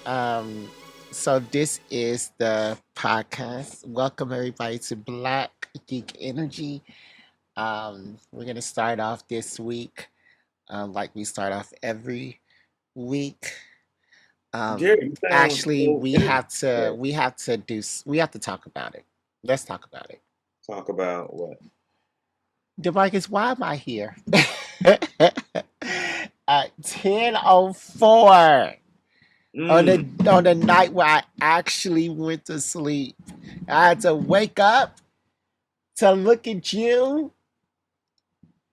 Um, so this is the podcast. Welcome everybody to Black Geek Energy. We're gonna start off this week, like we start off every week. Jerry, you sound Actually, so we energetic. have to we have to do we have to talk about it. Let's talk about it. Talk about what? Demarcus, why am I here? At 10:04 on the Mm. on the night where I actually went to sleep. I had to wake up to look at you.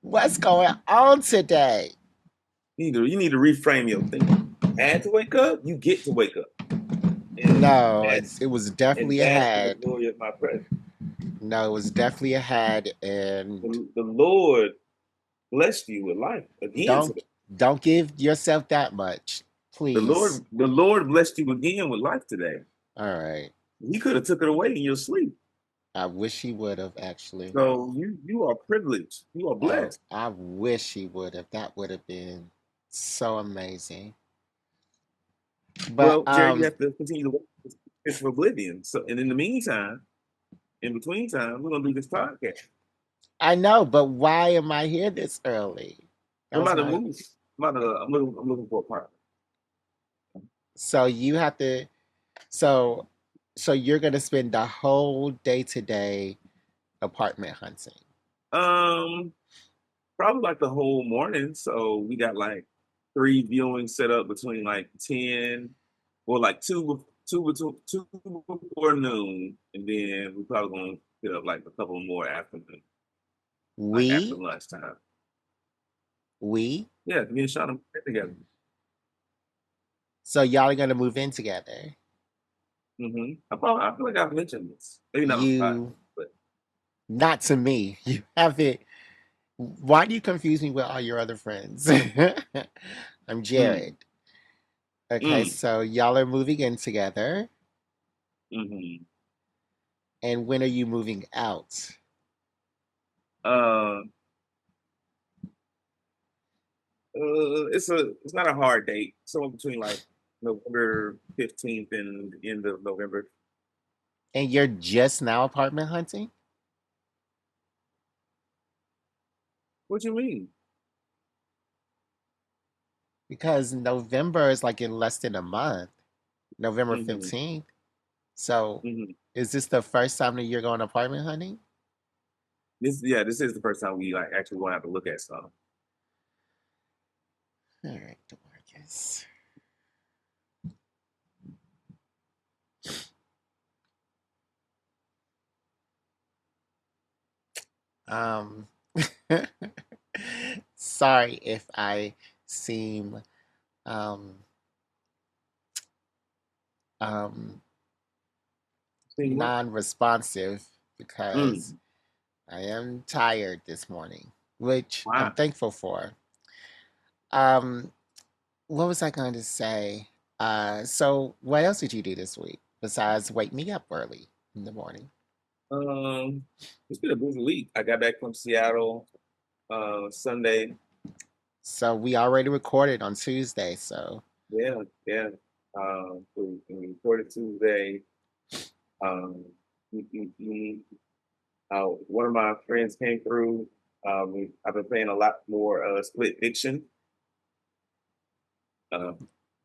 What's going on today? You need to reframe your thinking. Had to wake up, you get to wake up. And No, that's it was and definitely a bask in the had. glory of my presence. No, it was definitely a had, and The Lord blessed you with life again don't today. don't give yourself that much, The please. Lord, the Lord blessed you again with life today. All right. He could have took it away in your sleep. I wish he would have actually. So you are privileged. You are Oh, blessed. I wish he would have. That would have been so amazing. But Well, Jerry, you have to continue to wait. It's for oblivion. So, and in the meantime, in between time, we're gonna do this podcast. I know, but why am I here this early? That I'm was about to my move. I'm looking for a partner. so you have to so so you're gonna spend the whole day today apartment hunting. Um, Probably like the whole morning. So we got like three viewings set up between like 10 or like two before noon, and then we're probably gonna hit up like a couple more afternoon, like after We lunchtime. we Yeah, me and Sean get together. so y'all are gonna move in together. I feel like I've mentioned this. Maybe not on the podcast, You but not to me. You haven't. Why do you confuse me with all your other friends? I'm mm, Jared. Okay, mm, so y'all are moving in together. hmm And when are you moving out? uh, it's not a hard date. Somewhere between like November 15th and the end of November. And you're just now apartment hunting? What you mean? Because November is like in less than a month, November hmm 15th. So hmm is this the first time that you're going apartment hunting? This is the first time we like actually want to have to look at stuff. All right, DeMarcus. Um, sorry if I seem um, um, See what? non-responsive because Mm. I am tired this morning, which I'm Wow. thankful for. Um, what was I going to say? So what else did you do this week besides wake me up early in the morning? Um, it's been a busy week. I got back from Seattle Sunday. So we already recorded on Tuesday, so Yeah, yeah. We recorded Tuesday. Um, we, we, we, One of my friends came through. I've been playing a lot more split fiction. Uh,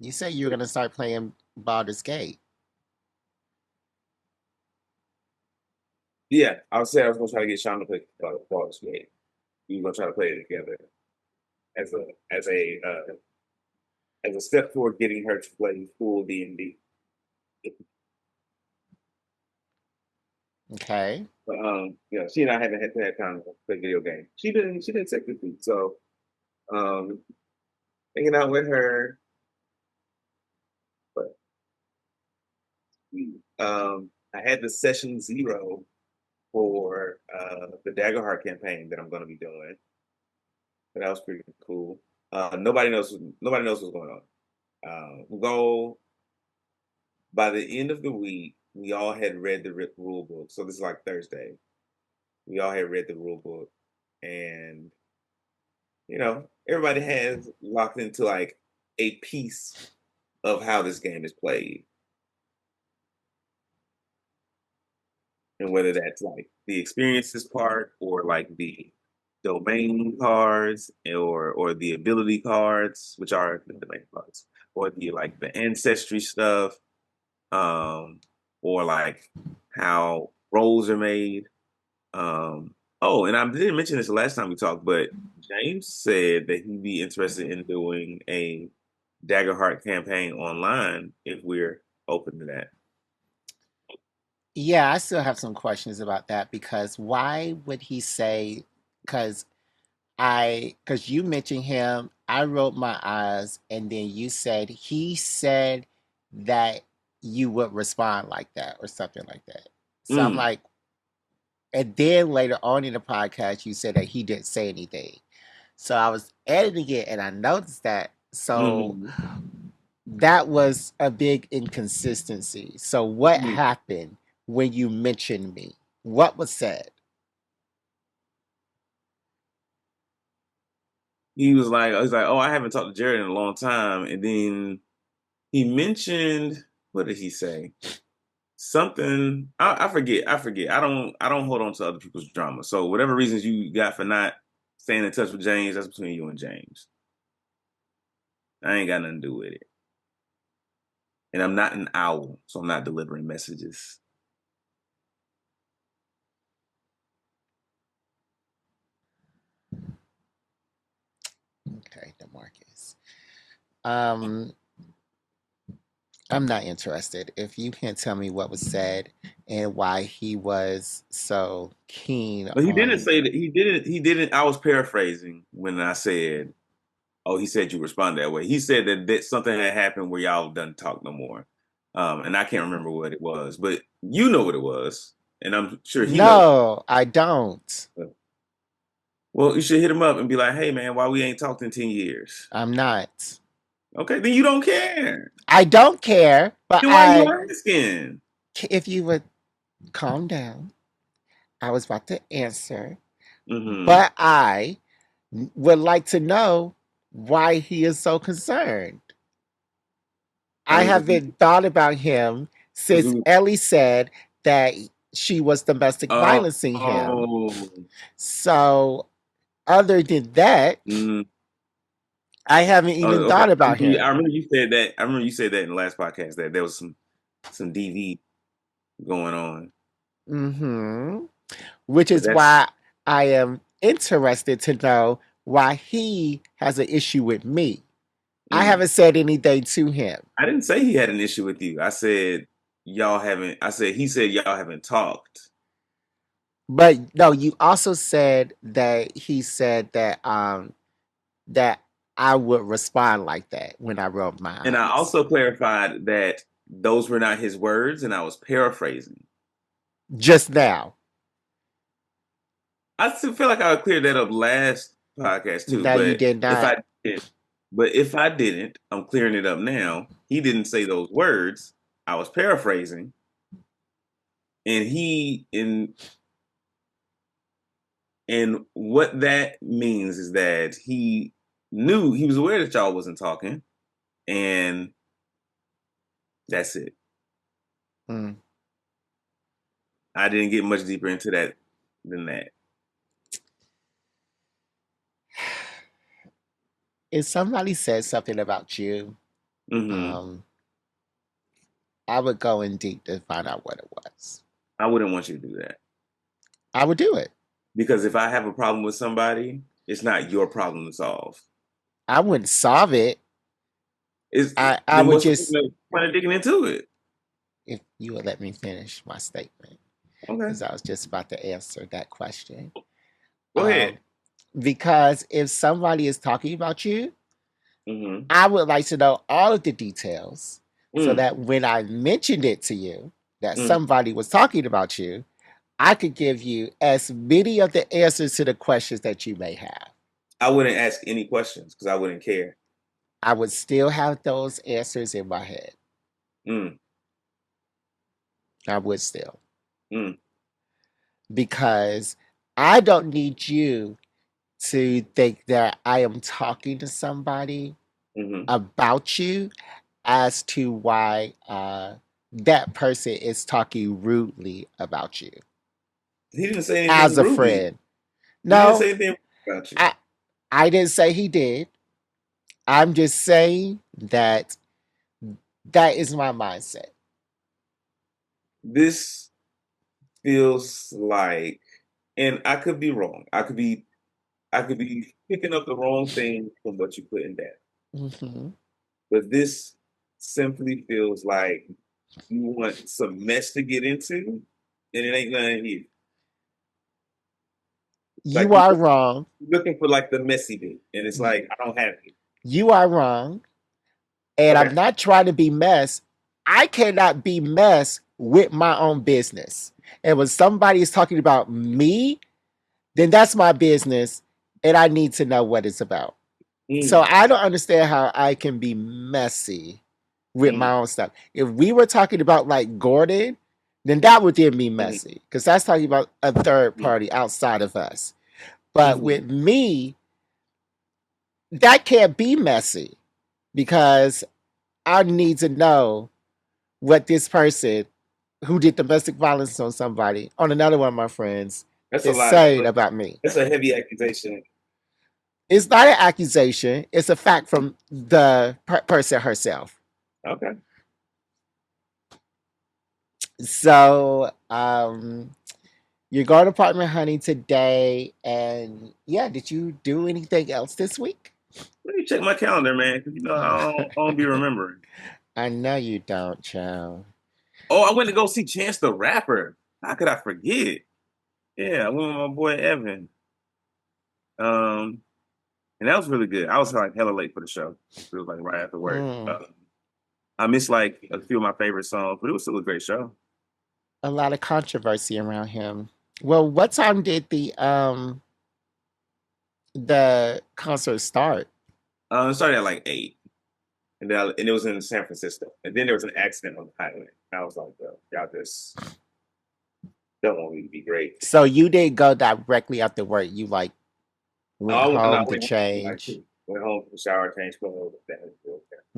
you said you were gonna start playing Baldur's Gate. yeah, I would say I was gonna try to get Sean to play Baldur's Gate. We were gonna try to play it together as a as a uh, as a step toward getting her to play full D&D. Okay. But she and I haven't had that time to play video games. She didn't take the feet, so um, hanging out with her. But I had the session zero for the Dagger Heart campaign that I'm going to be doing. But that was pretty cool. Nobody knows what's going on. We'll go by the end of the week. We all had read the rule book, so this is like Thursday. We all had read the rule book, and everybody has locked into like a piece of how this game is played, and whether that's like the experiences part or like the domain cards or the ability cards, which are the domain cards, or the like the ancestry stuff, um, or like how roles are made. Oh, and I didn't mention this the last time we talked, but James said that he'd be interested in doing a Dagger Heart campaign online if we're open to that. Yeah, I still have some questions about that because why would he say? Because because you mentioned him, I rolled my eyes, and then you said he said that you would respond like that or something like that. So I'm Mm, like, and then later on in the podcast, you said that he didn't say anything. So I was editing it and I noticed that. So mhm, that was a big inconsistency. So what mm. happened when you mentioned me? What was said? He was like, oh, I haven't talked to Jared in a long time, and then he mentioned what did he say? Something I forget. I forget. I don't hold on to other people's drama. So whatever reasons you got for not staying in touch with James, that's between you and James. I ain't got nothing to do with it. And I'm not an owl, so I'm not delivering messages. Okay, Demarcus. Um, I'm not interested. If you can't tell me what was said and why he was so keen But he didn't on, say that. He didn't. I was paraphrasing when I said, "Oh, he said you respond that way." He said that something had happened where y'all done talk no more, and I can't remember what it was, but you know what it was, and I'm sure he knows. no, I don't. Well, you should hit him up and be like, "Hey, man, why we ain't talked in 10 years?" I'm not. Okay, then you don't care. I don't care, but Then why you asking? if you would calm down, I was about to answer, Mm-hmm. but I would like to know why he is so concerned. I I mean, haven't thought about him since because Ellie said that she was domestic oh, violencing him. oh, So, other than that, mm, I haven't even okay. thought about I him. remember you said that. I remember you said that in the last podcast that there was some DV going on. Hmm. Which But is that's why I am interested to know why he has an issue with me. I mm. haven't said anything to him. I didn't say he had an issue with you. I said y'all haven't. I said he said y'all haven't talked, But no, you also said that he said that I would respond like that when I rolled my and I eyes. also clarified that those were not his words, and I was paraphrasing. Just now. I still feel like I cleared that up last podcast too, No, you did if not. I didn't, but if I didn't, I'm clearing it up now. He didn't say those words. I was paraphrasing, and and what that means is that he was aware that y'all wasn't talking, and that's it. Mm. I didn't get much deeper into that than that. If somebody said something about you, Hmm. um, I would go in deep to find out what it was. I wouldn't want you to do that I would do it. because if I have a problem with somebody, it's not your problem to solve. I wouldn't solve it. I Then would what's the just, point of digging into it? if you would let me finish my statement, Okay, because I was just about to answer that question. go ahead. Um, because if somebody is talking about you, Hmm. I would like to know all of the details so Mm, that when I mentioned it to you that mm. somebody was talking about you, I could give you as many of the answers to the questions that you may have. I wouldn't ask any questions because I wouldn't care. I would still have those answers in my head. Mm, I would still. mm, Because I don't need you to think that I am talking to somebody hmm. about you. as to why that person is talking rudely about you He didn't say as anything a rudely. friend. He didn't No, say anything about you. I I didn't say he did. I'm just saying that that is my mindset. This feels like, and I could be wrong. I could be picking up the wrong thing from what you put in that. Hmm. But this simply feels like you want some mess to get into, and it ain't nothing here. Like You are wrong. you're looking for like the messy bit, and it's Y- like I don't have it. You are wrong. And I'm Okay. not trying to be mess. I cannot be mess with my own business. And when somebody is talking about me, then that's my business. And I need to know what it's about. So Mm, I don't understand how I can be messy with my mm, own stuff. If we were talking about like Gordon, then that would then be mm, messy because that's talking about a third mm, party outside of us. But mm. with me, that can't be messy because I need to know what this person who did domestic violence on somebody, on another one of my friends, That's a is lot. saying about me. That's a heavy accusation. It's not an accusation, it's a fact from the person herself. Okay. So, you're going to apartment hunting today, and yeah, did you do anything else this week? Let me check my calendar, man, because I don't be remembering. I know you don't, child. Oh, I went to go see Chance the Rapper. How could I forget? Yeah, I went with my boy Evan. Um, and that was really good. I was like hella late for the show. It was like right after work. Mm, I missed like a few of my favorite songs, but it was still a great show. a lot of controversy around him. Well, what time did the concert start? It started at like 8, and it was in San Francisco. And then there was an accident on the highway. I was like, y'all just don't want me to be great. So you didn't go directly after work. You like went Oh, no, home I to change. went home from the shower, changed clothes.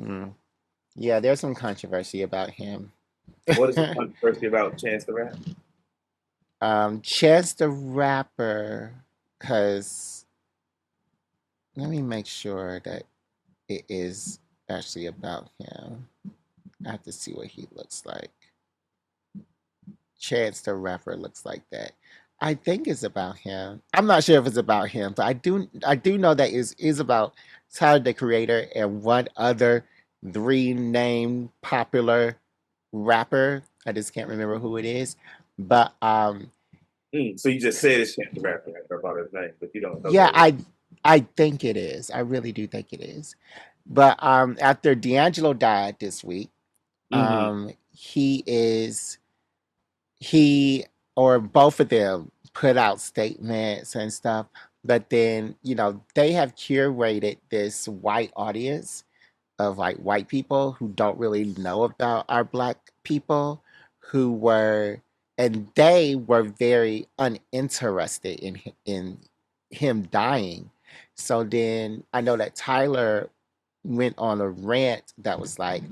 Mm. Yeah, there's some controversy about him. What is the controversy about Chance the Rapper? Chance the Rapper, because let me make sure that it is actually about him. I have to see what he looks like. Chance the Rapper looks like that. I think it's about him. I'm not sure if it's about him, but I do know that is about Tyler the Creator and one other three named popular rapper. I just can't remember who it is. But So you just said it's Chance the Rapper about his name, but you don't know yeah, who it I think it is. I really do think it is. But after D'Angelo died this week, is. he or both of them put out statements and stuff. But then, they have curated this white audience of like white people who don't really know about our black people who were and they were very uninterested in him dying. So then I know that Tyler went on a rant that was like,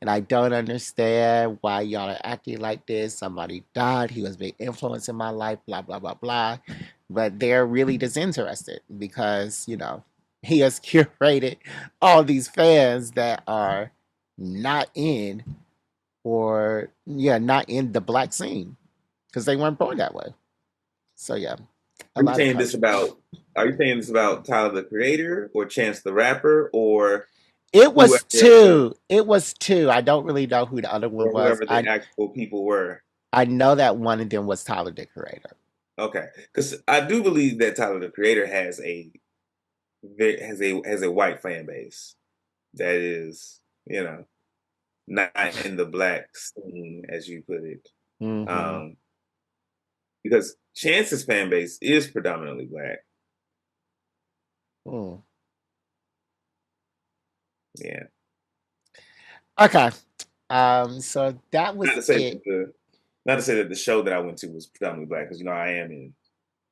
and I don't understand why y'all are acting like this. Somebody died. He was a big influence in my life, blah, blah, blah, blah. But they're really disinterested because, he has curated all these fans that are not in or, yeah, not in the black scene because they weren't born that way. So, yeah, a Are you lot of saying this controversy. about? Are you saying this about Tyler the Creator or Chance the Rapper It was whoever the two. It was two. I don't really know who the other one or was. whoever the actual people were? I know that one of them was Tyler the Creator. Okay, because I do believe that Tyler the Creator has a white fan base that is not in the black scene as you put it. Mm-hmm. Um, because Chance's fan base is predominantly black. Mm. Yeah, Okay. So that not was to say it, that the show that I went to was predominantly black because I am in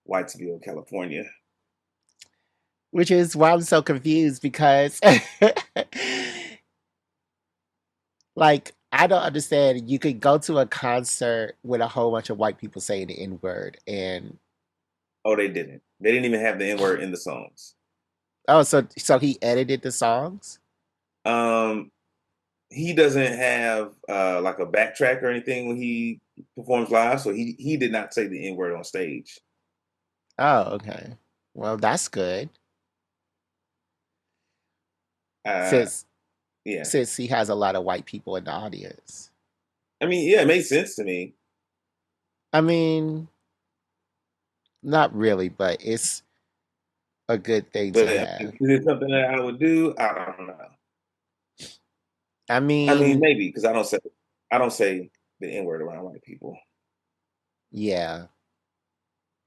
Whitesville, California. which is why I'm so confused because Like, I don't understand. You could go to a concert with a whole bunch of white people saying the N word, and Oh, they didn't. They didn't even have the N word in the songs. oh, so he edited the songs. Um, he doesn't have like a backtrack or anything when he performs live, so he did not say the N word on stage. Oh, okay. Well, that's good Uh, since yeah, he has a lot of white people in the audience. I mean, yeah, it made sense to me. I mean, not really, but it's a good thing But to I mean, have. is it something that I would do? I don't know. I I mean, mean, maybe because I don't say the N word around white people. yeah,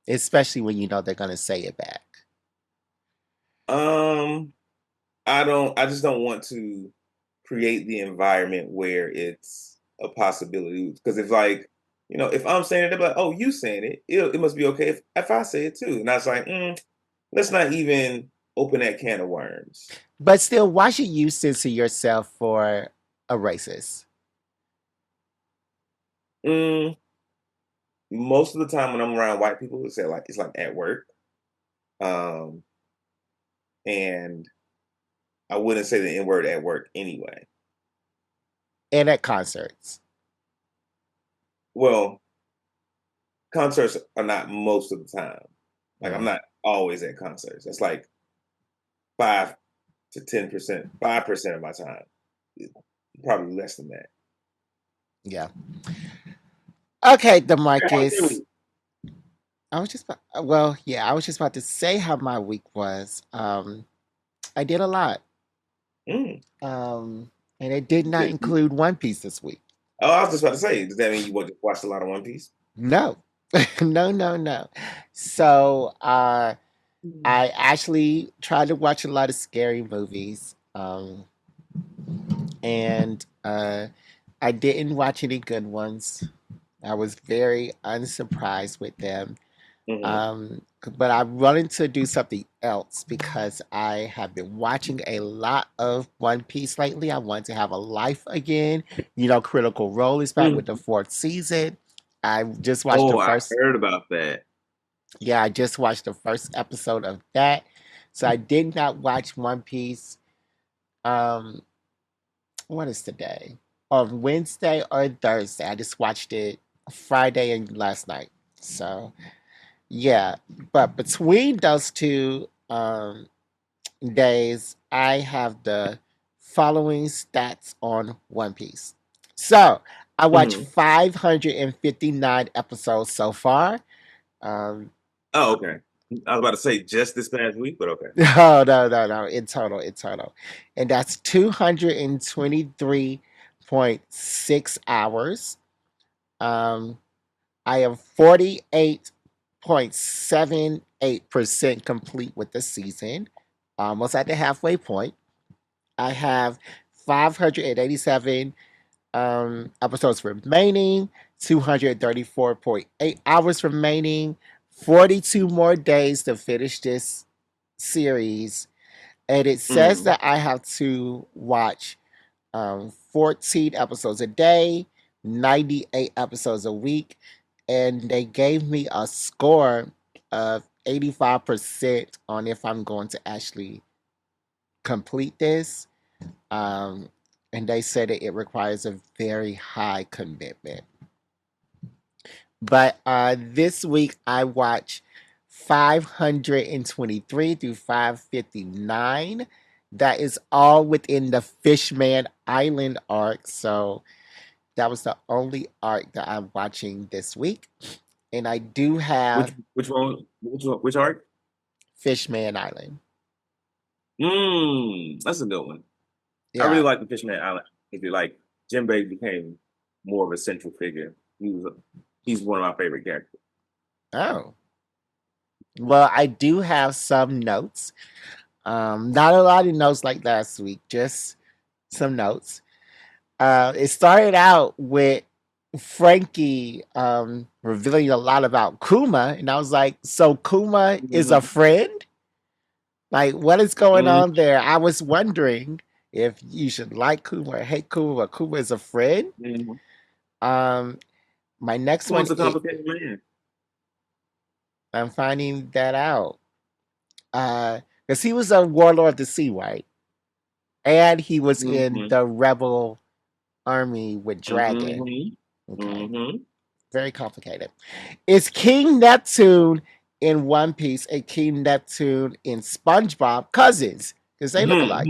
especially when you know they're gonna say it back. Um, I don't. I just don't want to create the environment where it's a possibility. Because if like if I'm saying it, they're like, "Oh, you saying it? It must be okay if I say it too." And I was like, let's not even open that can of worms. But still, why should you censor yourself for a racist? Mm, Most of the time when I'm around white people, it's like at work, um, and I wouldn't say the N word at work anyway. And at concerts. Well, concerts are not most of the time. Like I'm Mm, not always at concerts. That's like 5 to 10%, 5% of my time. Probably less than that. yeah. Okay, How was your Demarcus. week? I was just about, well, yeah, I was just about to say how my week was. I did a lot. Mm, And it did not good. include One Piece this week. Oh, I was just about to say, does that mean you watched a lot of One Piece? No. No, no, no. So Mm. I actually tried to watch a lot of scary movies. And I didn't watch any good ones. I was very unsurprised with them. Hmm. Um, but I wanted to do something else because I have been watching a lot of One Piece lately. I want to have a life again. Critical Role is back with the Hmm. fourth season. I just watched the Oh, I first, heard about that. yeah, I just watched the first episode of that. So I did not watch One Piece. Um, what is today? On Wednesday or Thursday. I just watched it Friday and last night. So yeah, but between those two days, I have the following stats on One Piece. So I watched Hmm. 559 episodes so far. Um, Oh, okay. I was about to say just this past week, but okay. no, no, no, no, in total. And that's 223.6 hours. Um, I am 48.78% complete with the season, almost at the halfway point. I have 587 episodes remaining, 234.8 hours remaining, 42 more days to finish this series. And it says Hmm. that I have to watch 14 episodes a day, 98 episodes a week, and they gave me a score of 85% on if I'm going to actually complete this. Um, and they said that it requires a very high commitment. But this week I watched 523 through 559. That is all within the Fishman Island arc. So that was the only arc that I'm watching this week. And I do Which have which one? Which arc? Fishman Island. That's a good one. I really Yeah. like the Fishman Island. If you like, Jinbei became more of a central figure. He's one of my favorite characters. Oh. Well, I do have some notes. Not a lot of notes like last week, just some notes. It started out with Frankie revealing a lot about Kuma, and I was like, "So Kuma is a Hmm. friend? Like, what is going Hmm. on there?" I was wondering, if you should like Kuma or hate Kuma, but Kuma is a friend. Mhm. Um, my next Who one was a is complicated man? I'm finding that out. Because he was a warlord of the sea, right? And he was in Mhm. the rebel army with Dragon. Mhm. Okay, Mhm. very complicated. Is King Neptune in One Piece and King Neptune in SpongeBob cousins? Because they look alike.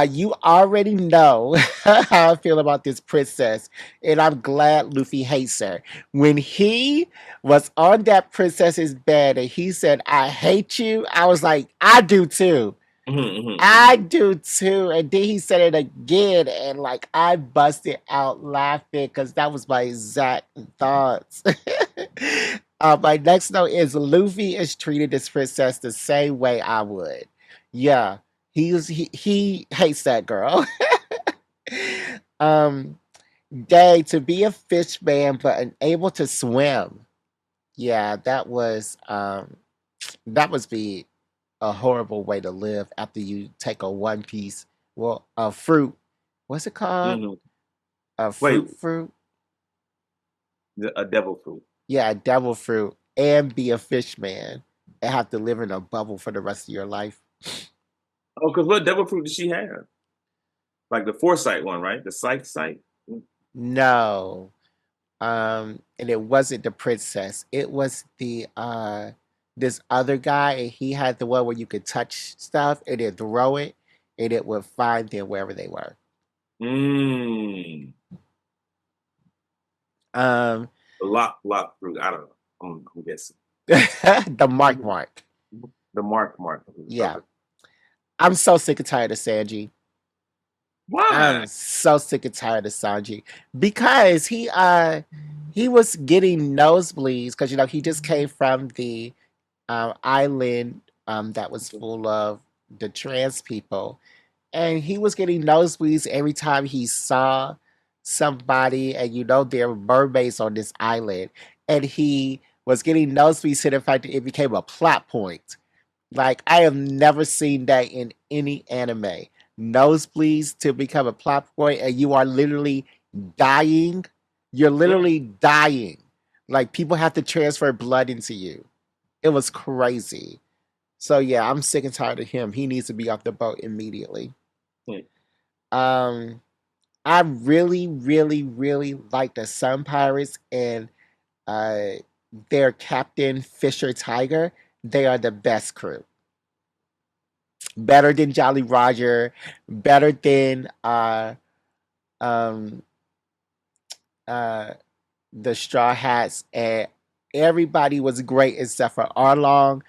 You already know how I feel about this princess, and I'm glad Luffy hates her. When he was on that princess's bed and he said, I hate you, I was like, I do too. I do too. And then he said it again, and like I busted out laughing because that was my exact thoughts. My next note is Luffy is treated this princess the same way I would. Yeah, he hates that girl. um, Day to be a fish man but unable to swim. Yeah, that must be a horrible way to live after you take a one piece, well, a fruit. What's it called? Mhm. A Wait, fruit. a devil fruit. Yeah, a devil fruit, and be a fish man and have to live in a bubble for the rest of your life. Oh, because what devil fruit did she have? Like the foresight one, right? The sight. No, and it wasn't the princess. It was the this other guy, and he had the one where you could touch stuff and then throw it, and it would find them wherever they were. Mm. Um, The lock fruit. I don't know. I'm guessing. the mark. The mark. Yeah, Okay. I'm so sick and tired of Sanji. I'm Why? so sick and tired of Sanji because he was getting nosebleeds because he just came from the island that was full of the trans people, and he was getting nosebleeds every time he saw somebody, and there were mermaids on this island, and he was getting nosebleeds to the fact that it became a plot point. Like I have never seen that in any anime. Nosebleeds to become a plot point, and you are literally dying. You're Yeah. literally dying. Like people have to transfer blood into you. It was crazy. So yeah, I'm sick and tired of him. He needs to be off the boat immediately. Yeah. Um, I really, really, really like the Sun Pirates and uh their captain Fisher Tiger. They are the best crew. Better than Jolly Roger, better than um uh the Straw Hats, and everybody was great except for Arlong.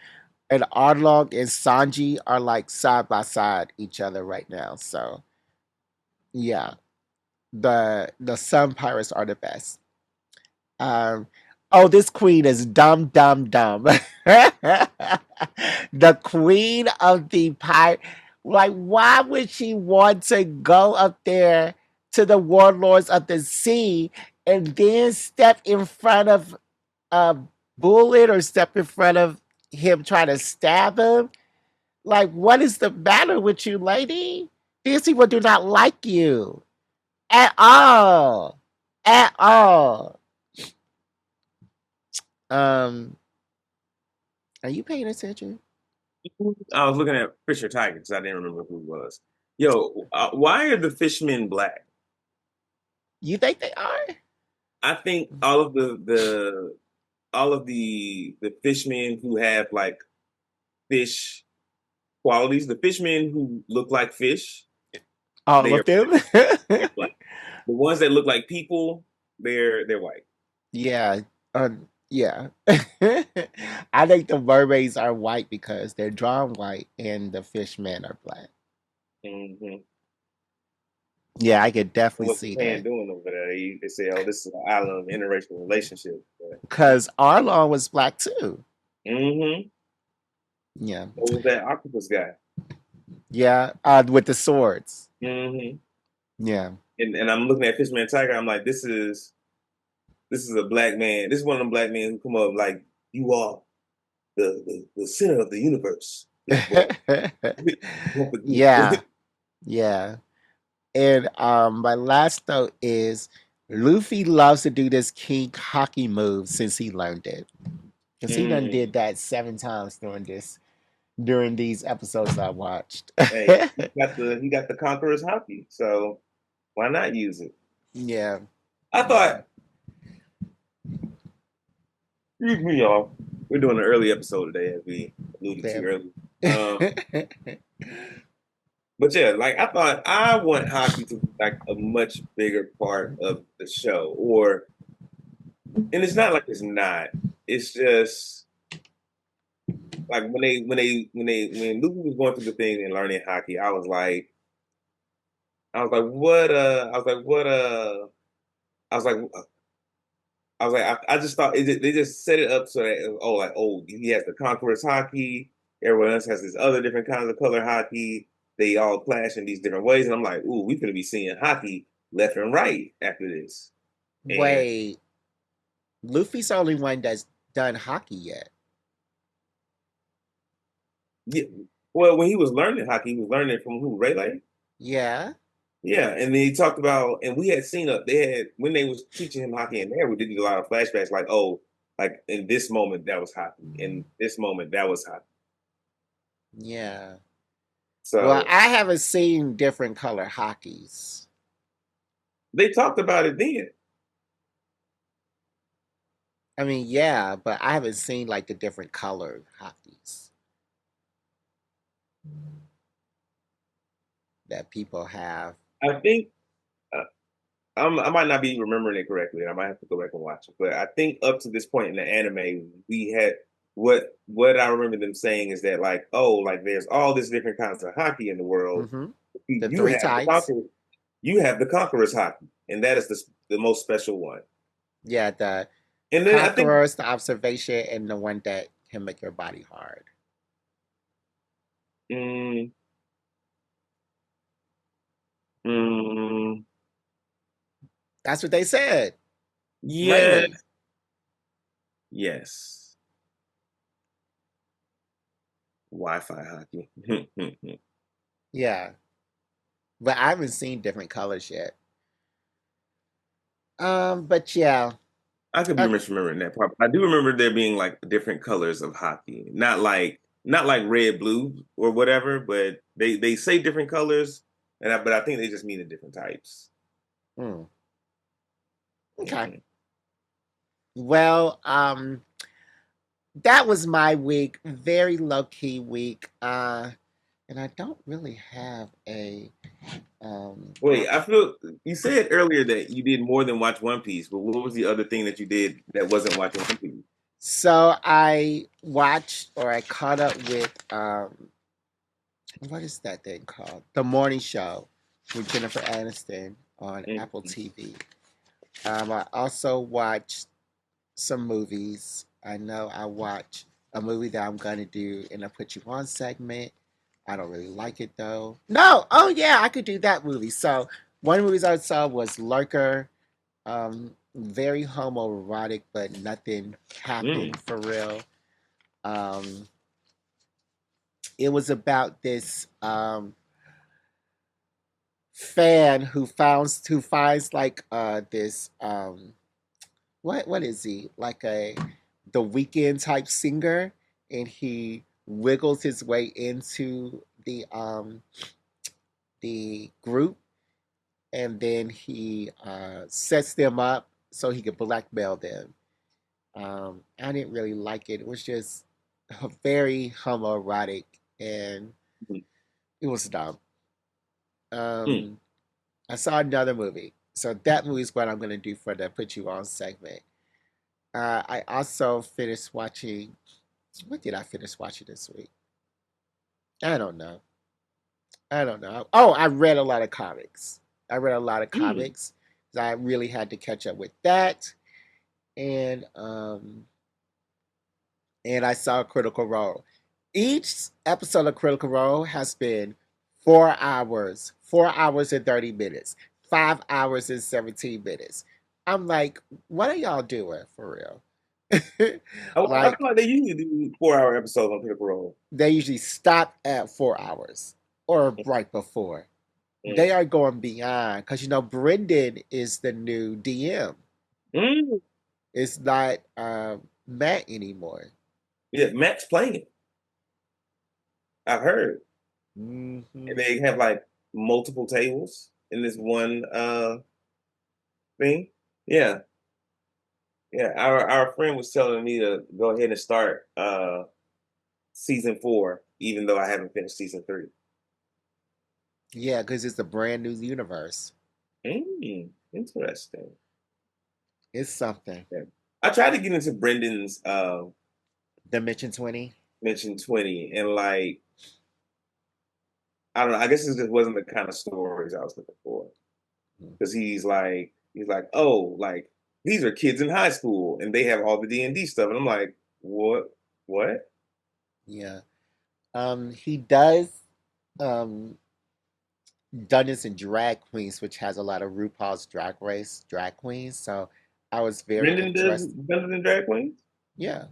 And Arlong and Sanji are like side by side each other right now. So yeah, the Sun Pirates are the best. Um, oh, this queen is dumb, dumb, dumb. The queen of the pirate. Like, why would she want to go up there to the warlords of the sea and then step in front of a bullet or step in front of him trying to stab him? Like, what is the matter with you, lady? These people do not like you at all. At all. Um, are you paying attention? I was looking at Fisher Tiger because I didn't remember who he was. Yo, why are the fishmen black? You think they are? I think all of the fishmen who have like fish qualities, the fishmen who look like fish, All they of are them? they're black. The ones that look like people, they're white. Yeah. Yeah. I think the mermaids are white because they're drawn white and the fishmen are black. Mm-hmm. Yeah, I could definitely What's see Japan that. doing over there? They say, "Oh, this is an island of interracial relationship." Because Arlong was black too. Mm-hmm. Yeah. What was that octopus guy? Yeah. With the swords. Mm-hmm. Yeah. And I'm looking at Fishman Tiger. I'm like, this is a black man. This is one of them black men who come up like, you are the center of the universe. Boy, both the Yeah, good. yeah. And my last note is Luffy loves to do this king hockey move since he learned it. Because he done did Mm. that 7 times during these episodes I watched. Hey, he got the Conqueror's hockey, so why not use it? Yeah, I yeah. thought, excuse me, y'all. We're doing an early episode today, as we alluded to Damn. earlier. But yeah, like I thought, I want hockey to be like a much bigger part of the show, and it's not like it's not. It's just like when Luke was going through the thing and learning hockey, what I was like I just thought they just set it up so that he has the Conqueror's hockey, everyone else has this other different kinds of color hockey. They all clash in these different ways, and I'm like, ooh, we're gonna be seeing hockey left and right after this. And Wait, Luffy's the only one that's done hockey yet. yeah, well, when he was learning hockey, he was learning it from who? Rayleigh? Yeah. Yeah, and then he talked about, and we had seen they had when they was teaching him hockey in there, we did a lot of flashbacks, like, oh, like in this moment that was hockey, in this moment that was hockey. Yeah. Well, So I haven't seen different color hockeys. they talked about it then. I mean, yeah, but I haven't seen like the different colored hockeys that people have. I think uh, I might not be remembering it correctly. I might have to go back and watch it, but I think up to this point in the anime, we had what I remember them saying is that like, oh, like there's all these different kinds of hockey in the world. Hmm. The You three have the types. Conqueror's hockey, and that is the most special one. Yeah, the And then I think, conquerors, the observation, and the one that can make your body hard. mm, mm, That's what they said. yeah, Rayleigh. yes, Wi-Fi hockey. Yeah, but I haven't seen different colors yet. But yeah. I could be Uh, misremembering that part. I do remember there being like different colors of hockey, not like red, blue, or whatever, but they say different colors, but I think they just mean the different types. hmm, okay. Mhm. Well, that was my week. Very low key week. And I don't really have a um Wait, I feel you said earlier that you did more than watch One Piece, but what was the other thing that you did that wasn't watching One Piece? so I watched or I caught up with what is that thing called? The Morning Show with Jennifer Aniston on Apple Mhm. TV. I also watched some movies. I know I watched a movie that I'm gonna do in a put you on segment. I don't really like it though. No, oh yeah, I could do that movie. So one of the movies I saw was Lurker. Very homoerotic, but nothing happened Mm. for real. Um, it was about this fan who finds like this what is he like a the weekend type singer, and he wiggles his way into the group, and then he sets them up so he could blackmail them. I didn't really like it. It was just very homoerotic, and it was dumb. Mm. Um, I saw another movie, so that movie is what I'm going to do for the put you on segment. I also finished watching. What did I finish watching this week? I don't know. I don't know. Oh, I read a lot of comics. I read a lot of Mm. comics. I really had to catch up with that, and I saw Critical Role. Each episode of Critical Role has been 4 hours, 4 hours and 30 minutes, 5 hours and 17 minutes. I'm like, what are y'all doing for real? I Like thought they usually do 4 hour episodes on Critical Role. they usually stop at 4 hours or right before. They Mm. are going beyond because Brendan is the new DM. Mm. It's not Matt anymore. Yeah, Matt's playing it. I've heard. And Hmm. they have like multiple tables in this one thing. Yeah. Yeah. Our friend was telling me to go ahead and start season 4, even though I haven't finished season 3. Yeah, because it's a brand new universe. Interesting. It's something. Yeah. I tried to get into Brendan's Dimension 20. mention 20 and like I don't know, I guess it just wasn't the kind of stories I was looking for. Because he's like, oh, like these are kids in high school and they have all the D&D stuff. And I'm like, what? Yeah. He does um Dungeons and Drag Queens, which has a lot of RuPaul's Drag Race drag queens. So I was very Brendan does interested. Dungeons and Drag Queens? Yeah,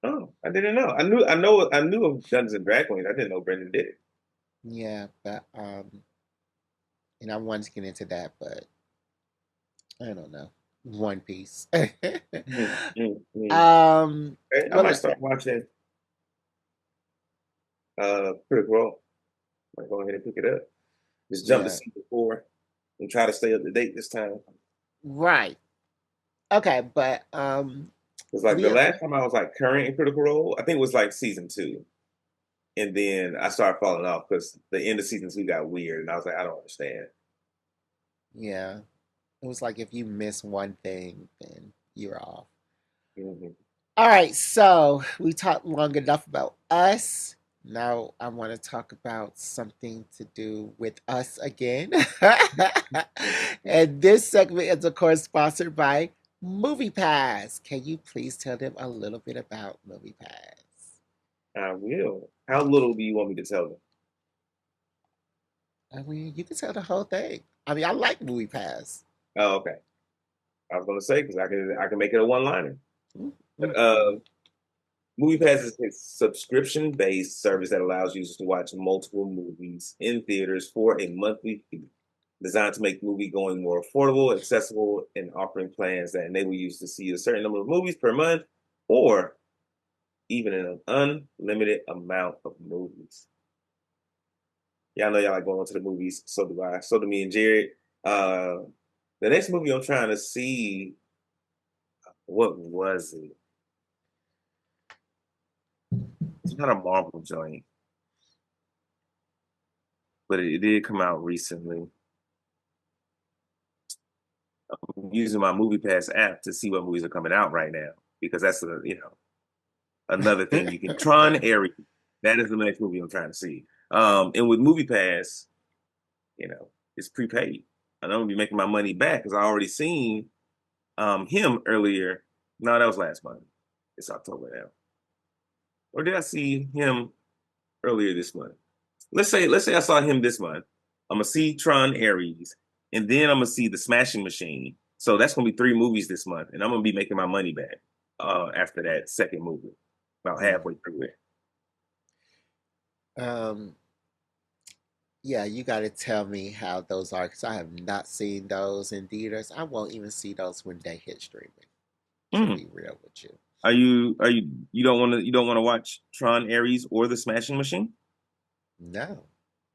Oh, I didn't know. I knew of Dungeons and Drag Queens. I didn't know Brendan did it. yeah, but and I wanted to get into that, but I don't know. One Piece. Mm, mm, mm. um, Okay, I well, might start watching Critical Role. Might go ahead and pick it up. Just jump to yeah, season 4 and try to stay up to date this time. right. Okay, but Because like the we last time I was like current in Critical Role, I think it was like season 2. And then I started falling off because the end of season 2 got weird, and I was like, I don't understand. yeah, it was like if you miss one thing, then you're off. Hmm. All right, so we talked long enough about us. Now I want to talk about something to do with us again. And this segment is, of course, sponsored by Movie Pass. Can you please tell them a little bit about Movie Pass? I will. How little do you want me to tell them? I mean, you can tell the whole thing. I mean, I like Movie Pass. Oh, okay. I was gonna say because I can make it a one liner. Mm, But mm, mm. MoviePass is a subscription based service that allows users to watch multiple movies in theaters for a monthly fee, designed to make movie going more affordable, accessible, and offering plans that enable users to see a certain number of movies per month or even an unlimited amount of movies. Y'all know y'all like going to the movies, so do I. So do me and Jared. Uh, the next movie I'm trying to see, what was it? It's not a Marvel joint, but it did come out recently. I'm using my Movie Pass app to see what movies are coming out right now because that's another thing you can. Tron Ares, that is the next movie I'm trying to see. And with Movie Pass, it's prepaid, and I'm gonna be making my money back because I already seen him earlier. No, that was last month. It's October now. Or did I see him earlier this month? Let's say I saw him this month. I'm gonna see Tron Ares, and then I'm gonna see The Smashing Machine. So that's gonna be 3 movies this month, and I'm gonna be making my money back after that second movie, about Mm. halfway through it. Um, yeah, you got to tell me how those are because I have not seen those in theaters. I won't even see those when they hit streaming. To Mm. be real with you, Are you don't want to watch Tron Ares or The Smashing Machine? no.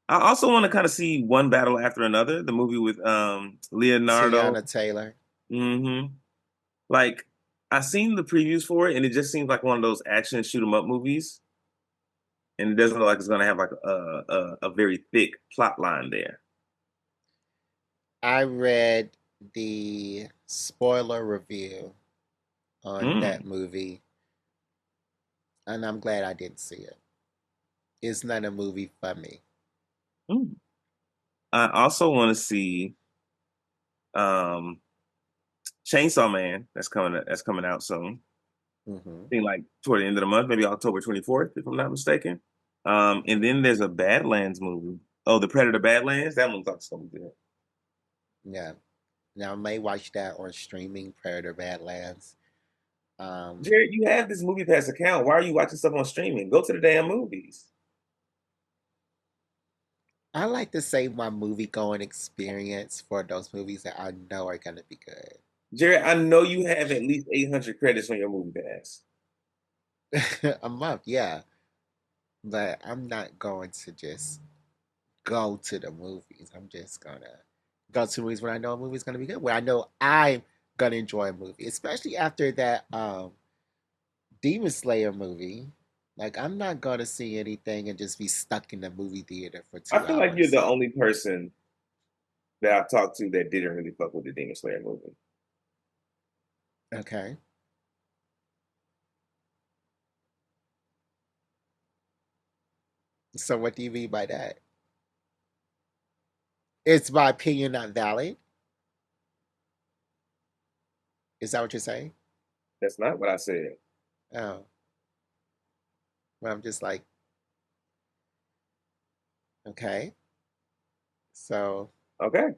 I also want to kind of see One Battle After Another, the movie with Leonardo. Tiana Taylor. Hmm. Like I seen the previews for it, and it just seems like one of those action shoot 'em up movies, and it doesn't look like it's gonna have like a very thick plot line there. I read the spoiler review on that Mm, movie, and I'm glad I didn't see it. It's not a movie for me. mm. I also want to see um Chainsaw Man that's coming out soon. Hmm. I think like toward the end of the month, maybe October 24th, if I'm not mistaken. And then there's a Badlands movie. Oh, The Predator Badlands. That one's also gonna be good. Yeah. Now I may watch that on streaming Predator Badlands. Um, Jared, you have this movie pass account. Why are you watching stuff on streaming? Go to the damn movies. I like to save my movie going experience for those movies that I know are gonna be Jared, I know you have at least 800 credits on your movie pass. good. A month, yeah, but I'm not going to just go to the movies. I'm just gonna go to movies when I know a movie's gonna be good. When I know I'm gonna enjoy a movie, especially after that Demon Slayer movie. Like I'm not gonna see anything and just be stuck in the movie theater for I two feel like you're hours. the only person that I've talked to that didn't really fuck with the Demon Slayer movie. Okay. So what do you mean by that? Is my opinion not valid? Is that what you're saying? That's not what I said. Oh, well, I'm just like, okay. So, Okay.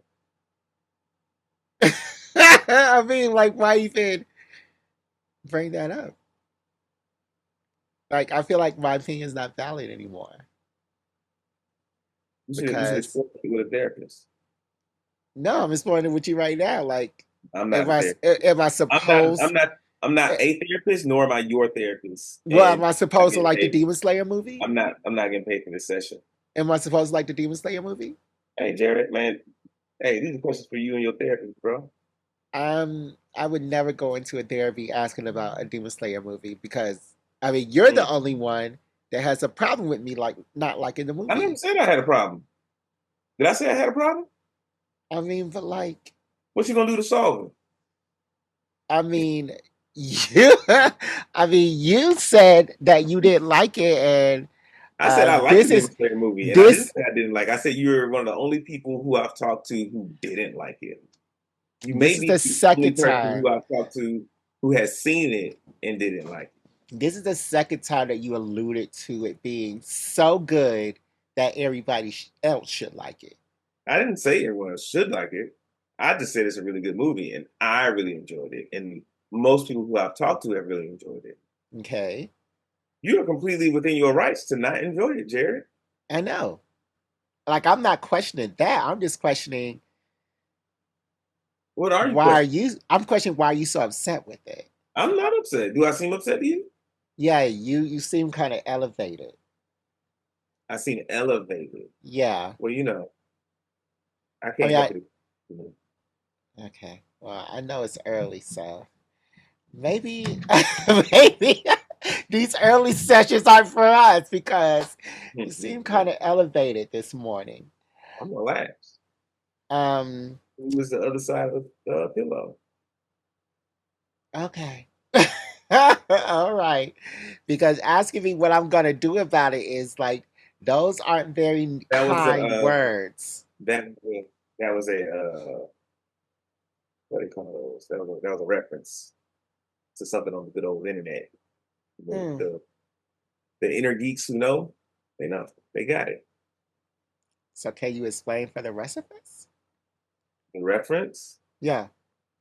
I mean, like, why even bring that up? Like, I feel like my opinion is not valid anymore You should because explore it with a therapist. no, I'm exploring with you right now. Like, I'm not a therapist. am I I'm not I'm supposed? not I'm not eh, a therapist, nor am I your therapist. Well, am And I I supposed to get like the paid. Demon Slayer movie? I'm not getting paid for this session. Am I supposed to like the Demon Slayer movie? Hey Jared, man. Hey, these are questions for you and your therapist, bro. I would never go into a therapy asking about a Demon Slayer movie because I mean you're the Mm. only one that has a problem with me like not liking the I never movie. said I had a problem. Did I say I had a problem? I mean, but like What you gonna do to solve it? I mean you I mean you said that you didn't like it and I said I like the this Demon is Slayer movie, and I didn't this say I didn't like. I said you're one of the only people who I've talked to who didn't like it. You this may is be the the only second person time who I've talked to who has seen it and didn't like it. this is the second time that you alluded to it being so good that everybody else should like it. I didn't say everyone should like it. I just said it's a really good movie, and I really enjoyed it. And most people who I've talked to have really enjoyed it. Okay. You are completely within your rights to not enjoy it, Jared. I know. Like I'm not questioning that. I'm just questioning What are you why are questioning? you I'm questioning why are you so upset with it. I'm not upset. Do I seem upset to you? Yeah, you seem kind of elevated. I seem elevated. Yeah. Well, I I can't mean help I it. okay. Well, I know it's early, so maybe maybe these early sessions are for us because you seem kind of elevated this morning. I'm relaxed. Um Who was the other side of the pillow? okay. All right. Because asking me what I'm gonna do about it is like those aren't very That was kind a words. that was a what do you call those? That was a reference to something on the good old internet. The Mm. the, the inner geeks who know, they know. They got it. So can you explain for the rest of us? The reference. Yeah.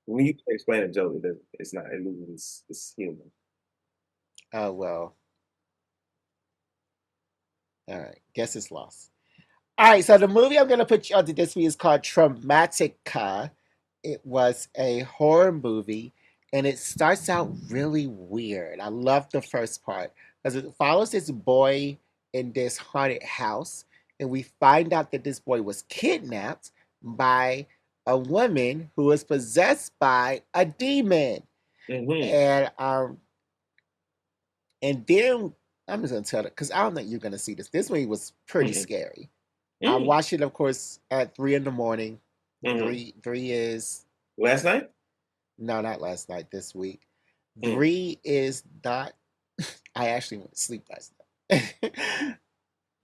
When you explain a joke, it's not it loses its humor. Oh well. All right. Guess it's lost. All right. So the movie I'm gonna put you onto this week is called Traumatica. It was a horror movie, and it starts out really weird. I love the first part because it follows this boy in this haunted house, and we find out that this boy was kidnapped by a woman who was possessed by a demon. Mm-hmm. And and then I'm just gonna tell it because I don't think you're gonna see this. This movie was pretty Mm-hmm. scary. I Mm-hmm. watched it, of course, at 3 in the morning. Mm-hmm. Three is Last night. no, not last night. This week. Mm. Three is not. I actually went to sleep last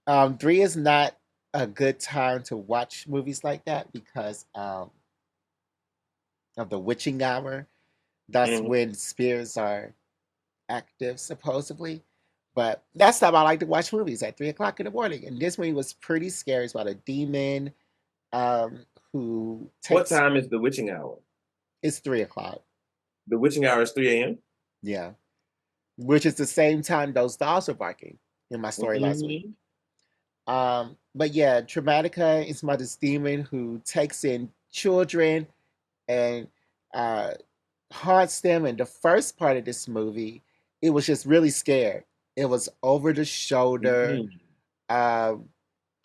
night. Three is not a good time to watch movies like that because of the witching hour. That's Mm-hmm. when spirits are active, supposedly. But that's time I like to watch movies at 3 o'clock in the morning. And this movie was pretty scary. It's about a demon um, who What takes. time is the witching hour? It's 3 o'clock. The witching hour is 3 a.m. Yeah. Which is the same time those dolls were barking in my story last week. Mhm. But yeah, Dramatica is Mother's demon who takes in children and uh, haunts them. In the first part of this movie, it was just really scared. It was over the shoulder Mhm. um,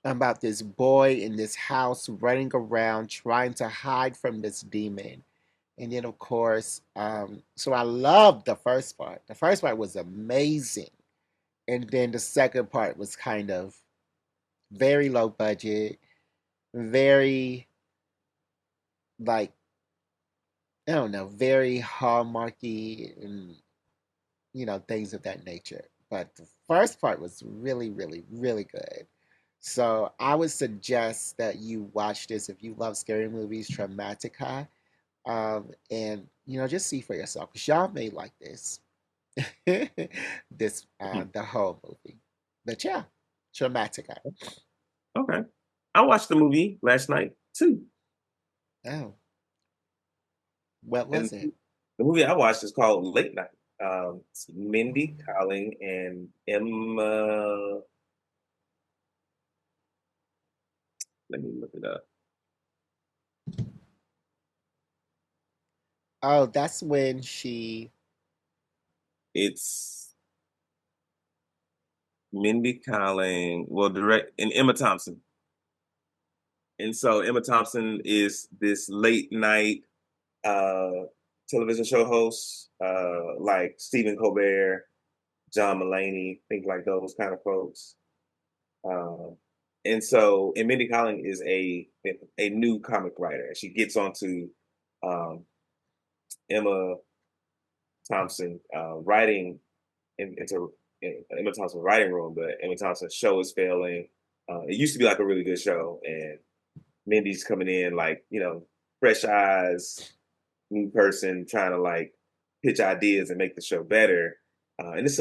about this boy in this house running around trying to hide from this demon. And then, of course, so I loved the first part. The first part was amazing. And then the second part was kind of very low budget, very like I don't know, very hallmarky and things of that nature. But the first part was really, really, really good. So I would suggest that you watch this if you love scary movies, Traumatica, and just see for yourself because y'all may like this, this Mhm. the whole movie. But yeah, Traumatica. Okay. I watched the movie last night too. Oh, what And was it? the movie I watched is called Late Night. It's Mindy Kaling and Emma. Let me look it up. Oh, that's when she. It's Mindy Kaling, well, direct, and Emma Thompson. And so Emma Thompson is this late night uh, television show host, like Stephen Colbert, John Mulaney, things like those kind of folks. Uh, and Mindy Kaling is a new comic writer. She gets onto um, Emma Thompson writing into Emma Thompson writing room, but Emma Thompson's show is failing. It used to be like a really good show, and Mindy's coming in like fresh eyes, new person trying to like pitch ideas and make the show better. And it's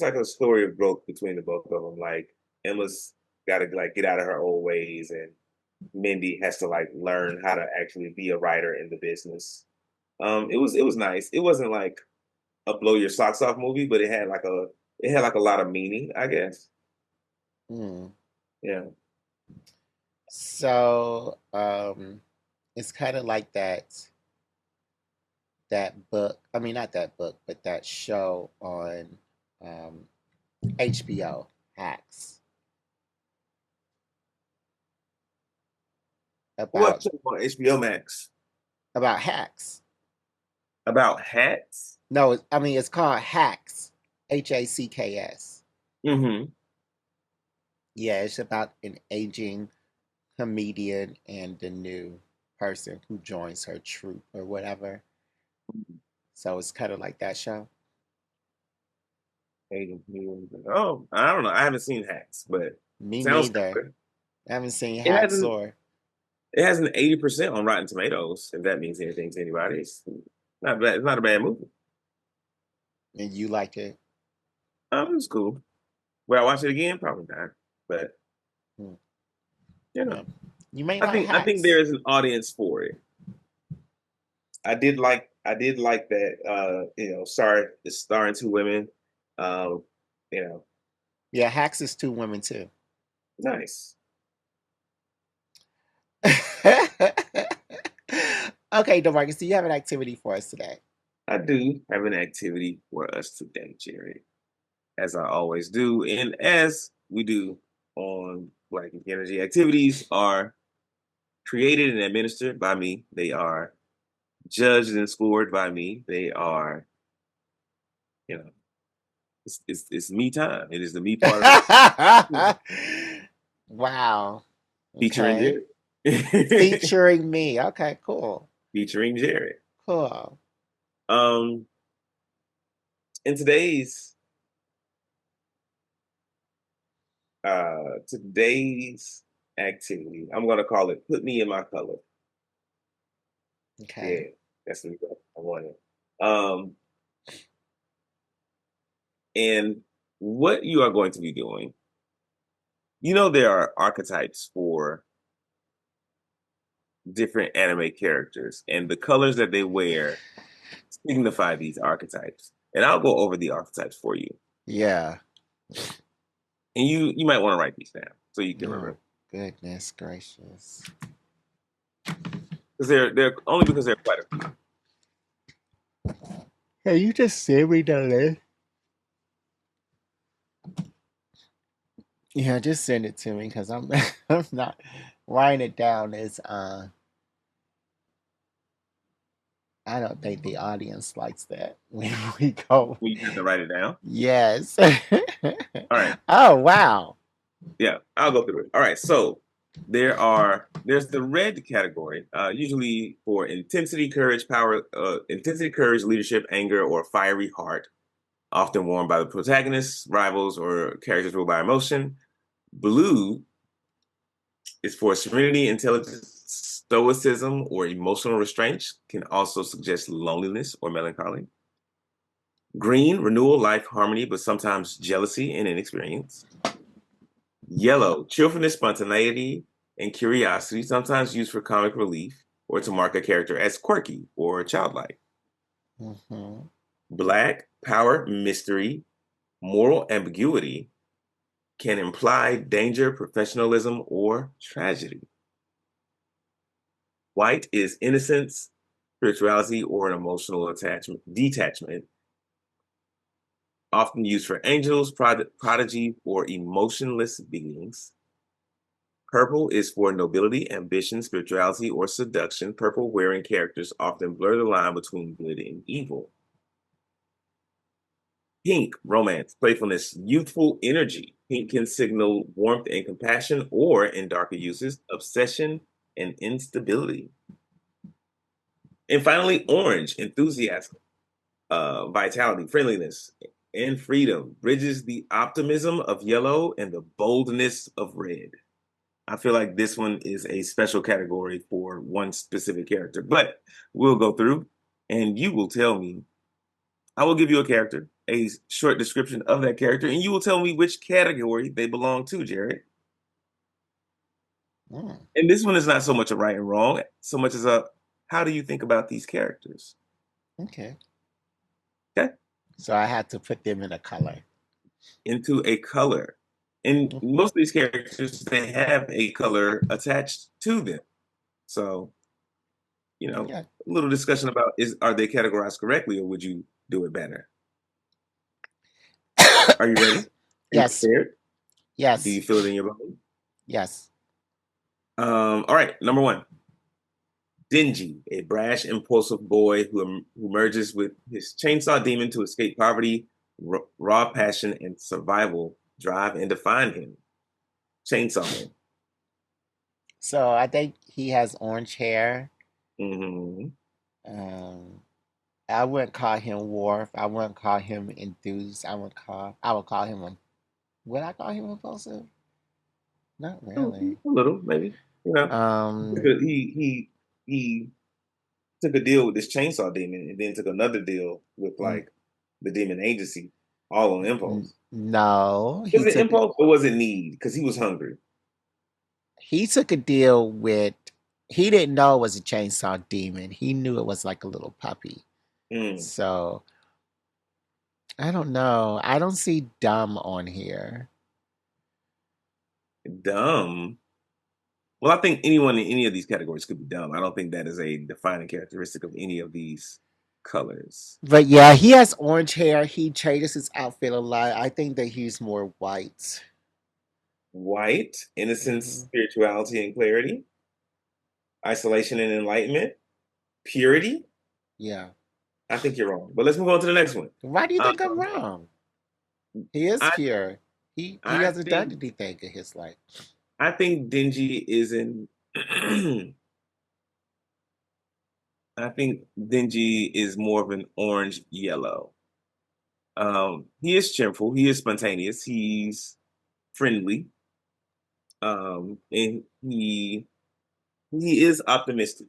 like a story of growth between the both of them. Like Emma's got to like get out of her old ways, and Mindy has to like learn how to actually be a writer in the business. It was nice. It wasn't like a blow your socks off movie, but it had like a lot of meaning, I guess. Hmm. Yeah. So it's kind of like that book. I mean, not that book, but that show on um, HBO, Hacks, What about show on HBO Max hacks. about hats? No, I mean it's called Hacks, Hacks. Mm-hmm. Yeah, it's about an aging comedian and the new person who joins her troupe or whatever. So it's kind of like that show. Oh, I don't know. I haven't seen hats, but Me sounds neither. good. I haven't seen It has Hacks an or it has an 80% on Rotten Tomatoes, if that means anything to anybody. It's not bad. It's not a bad movie. and you like it. It's cool. Will I watch it again? Probably not. But Hmm. you Yeah. know, You may I like think I think Hacks. there is an audience for it. I did like that. Sorry, it's starring two women. Um, you know, Yeah, Hacks is two women too. nice. Okay, Demarcus, do you have an activity for us today? I do have an activity for us today, Jerry, as I always do, and as we do on Black Geek Energy. Activities are created and administered by me. They are judged and scored by me. They are, you know, it's me time. It is the me part of the Wow. featuring Okay. Jared. Featuring me. Okay, cool. Featuring Jared. Cool. Um, in today's activity, I'm gonna call it "Put Me in My Color." Okay. Yeah, that's what I wanted. Um, and what you are going to be doing, there are archetypes for different anime characters, and the colors that they wear signify these archetypes. And I'll go over the archetypes for you. Yeah. And you might want to write these down so you can Oh, remember. goodness gracious. Because they're only because they're quite a few. Hey, you just send me the list. Yeah, just send it to me because I'm I'm not writing it down. Is I don't think the audience likes that when we go. Well, you have to write it down. Yes. All right. Oh wow. Yeah, I'll go through it. All right. So there's the red category, usually for intensity, courage, power, intensity, courage, leadership, anger, or fiery heart, often worn by the protagonists, rivals, or characters ruled by emotion. Blue is for serenity, intelligence, stoicism, or emotional restraint, can also suggest loneliness or melancholy. Green, renewal, life, harmony, but sometimes jealousy and inexperience. Yellow, cheerfulness, spontaneity, and curiosity, sometimes used for comic relief or to mark a character as quirky or childlike. Hmm. Black, power, mystery, moral ambiguity, can imply danger, professionalism, or tragedy. White is innocence, spirituality, or an emotional detachment, often used for angels, prodigy, or emotionless beings. Purple is for nobility, ambition, spirituality, or seduction. Purple wearing characters often blur the line between good and evil. Pink, romance, playfulness, youthful energy. Pink can signal warmth and compassion, or in darker uses, obsession and instability. And finally, orange, enthusiasm, vitality, friendliness, and freedom. Bridges the optimism of yellow and the boldness of red. I feel like this one is a special category for one specific character, but we'll go through and you will tell me. I will give you a character, a short description of that character, and you will tell me which category they belong to, Jared. Mm, And this one is not so much a right and wrong, so much as a how do you think about these characters? okay. Okay. So I had to put them in a color. Into a color. And Mhm. most of these characters, they have a color attached to them. So Yeah. a little discussion about is are they categorized correctly or would you do it better? Are you ready? Are you Yes. prepared? Do Yes. you feel it in your body? Yes. All right, number one, Denji, a brash, impulsive boy who merges with his chainsaw demon to escape poverty, raw passion, and survival drive and define him. Chainsaw him. So I think he has orange hair. Hmm. Um, I wouldn't call him Worf. I wouldn't call him enthused. I would call him would I call him impulsive? Not A really. little, maybe. You know, Um, because he took a deal with this chainsaw demon and then took another deal with n- like the demon agency, all on impulse. no, Was it impulse or was it need? Because he was hungry. he took a deal with he didn't know it was a chainsaw demon. He knew it was like a little puppy. Mm, So I don't know. I don't see dumb on here. dumb. Well, I think anyone in any of these categories could be dumb. I don't think that is a defining characteristic of any of these colors. But yeah, he has orange hair. He changes his outfit a lot. I think that he's more white. White, innocence, Hmm. spirituality, and clarity. Isolation and enlightenment. Purity. Yeah. I think you're wrong. But let's move on to the next one. Why do you Um, think I'm wrong? He is I pure. He I hasn't done think anything in his life. I think Dingy is in. I think Dingy is more of an orange yellow. He is cheerful. He is spontaneous. He's friendly. And he is optimistic,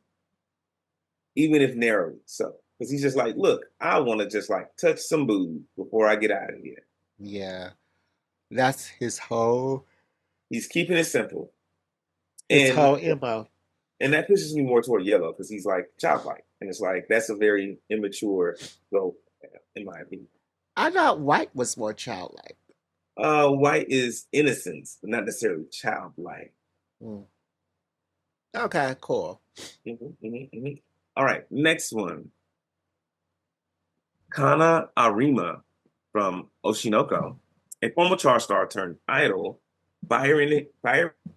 even if narrowly so. Because he's just like, look, I want to just like touch some booze before I get out of here. Yeah. That's his whole He's keeping it simple. his And whole MO. And that pushes me more toward yellow because he's like childlike, and it's like that's a very immature goal, in my opinion. I thought white was more childlike. White is innocence, but not necessarily childlike. Mm. Okay, cool. All right, next one. Kana Arima from Oshinoko, a former char star turned idol, fiery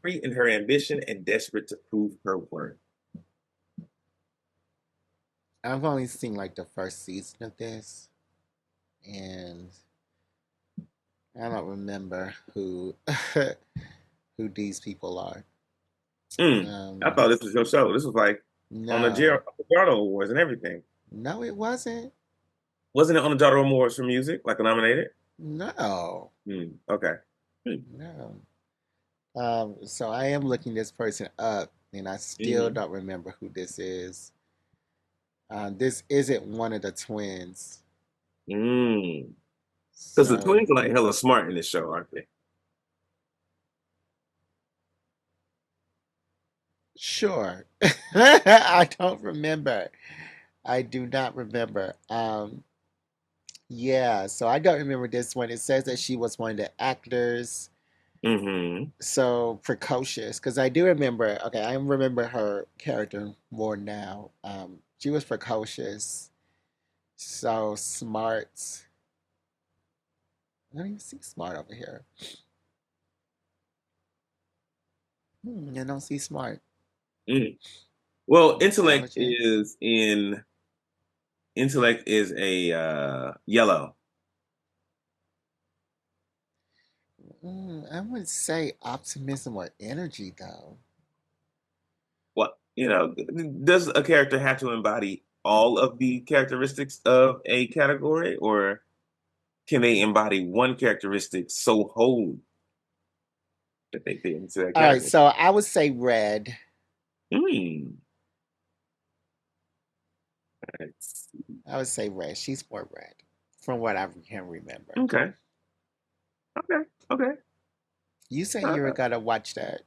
in her ambition and desperate to prove her worth. I've only seen like the first season of this, and I don't remember who who these people are. I thought this was your show. This was like on the No, Jardo Awards and everything. no, it wasn't. Wasn't it on the Jardo Awards for music, like nominated? No, Okay. no. So I am looking this person up, and I still Mm-hmm. don't remember who this is. This isn't one of the twins. Mm. Because the So twins are like hella smart in this show, aren't they? sure. I don't remember. I do not remember. Yeah, so I don't remember this one. It says that she was one of the actors. Mm-hmm. So precocious, because I do remember. Okay, I remember her character more now. She was precocious, so smart. I don't even see smart over here. I don't see smart. Mm. Well, Intelligent. intellect is a yellow. I would say optimism or energy, though. What does a character have to embody all of the characteristics of a category, or can they embody one characteristic so whole that they fit into that All right, category? so I would say red. Mm. I would say red. She's more red, from what I can remember. Okay. Okay. Okay. You said you were Uh, gonna watch that.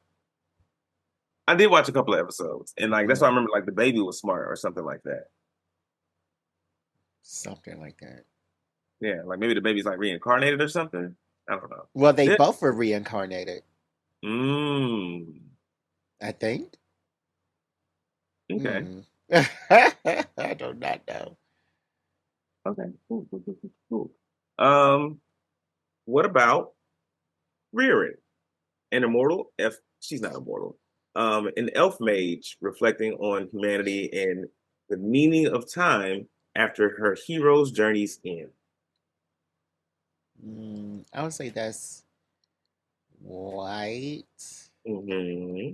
I did watch a couple of episodes, and like that's why I Mm, remember like the baby was smart or something like that. something like that. Yeah, like maybe the baby's like reincarnated or something. I don't know. Well, they Yeah. both were reincarnated, Mm. I think. Okay. Hmm. I do not know. Okay. Cool. Cool. Cool. Cool. Cool. Um, what about Ririn? An immortal? If she's not immortal. An elf mage reflecting on humanity and the meaning of time after her hero's journeys end. I would say that's white. Hmm.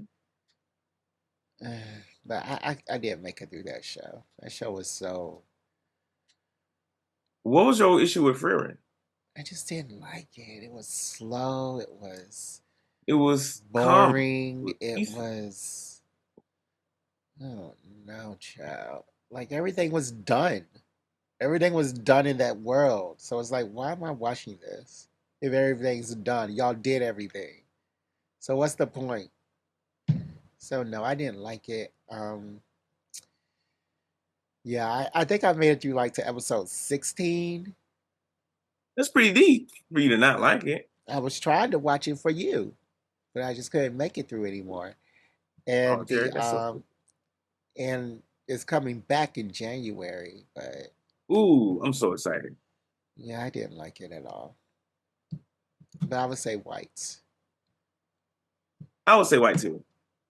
But I didn't make it through that show. That show was so. What was your issue with Ririn? I just didn't like it. It was slow. It was It was calm. It boring. was It peaceful. was. Oh no, child. Like everything was done. Everything was done in that world. So it's like, why am I watching this? If everything's done, y'all did everything. So what's the point? So no, I didn't like it. Yeah, I think I made it through like to episode 16. That's pretty deep for you to not like it. I was trying to watch it for you, but I just couldn't make it through anymore. Oh, And Terry, the that's so. and it's coming back in January, but Ooh, I'm so excited. yeah, I didn't like it at all. But I would say whites. I would say white too.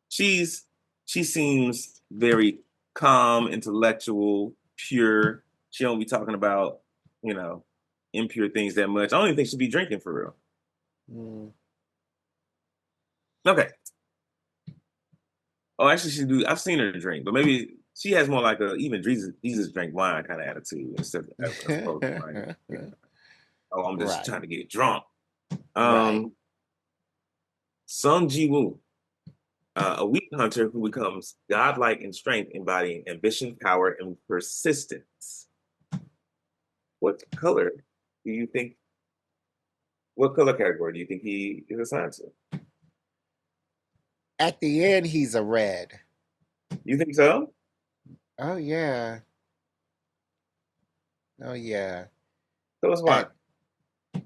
She's she seems very calm, intellectual, pure. She don't be talking about, you know, impure things that much. I don't even think she'd be drinking for real. Mm. Okay. Oh, actually, she do. I've seen her drink, but maybe she has more like a even Jesus drank wine kind of attitude instead as opposed to like, oh, I'm just Right, trying to get drunk. right. Um, Sung Ji Woo, a weak hunter who becomes godlike in strength, embodying ambition, power, and persistence. What color do you think? What color category do you think he is assigned to? At the end, he's a red. You think so? Oh yeah. Oh yeah. Tell us why. And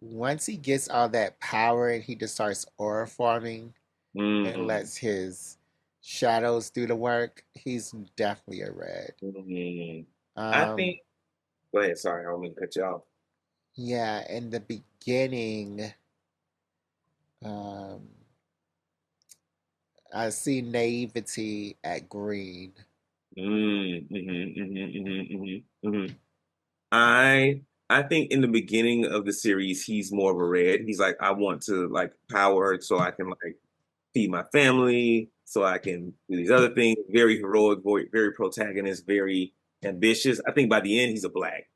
once he gets all that power and he just starts aura forming and Mm, lets his shadows do the work, he's definitely a red. mm. I Um, think. Go ahead. Sorry, I don't mean to cut you off. yeah, in the beginning, um, I see naivety at green. Mm. I I think in the beginning of the series, he's more of a red. He's like, I want to like power so I can like feed my family, so I can do these other things. Very heroic, very protagonist, very ambitious. I think by the end, he's a black.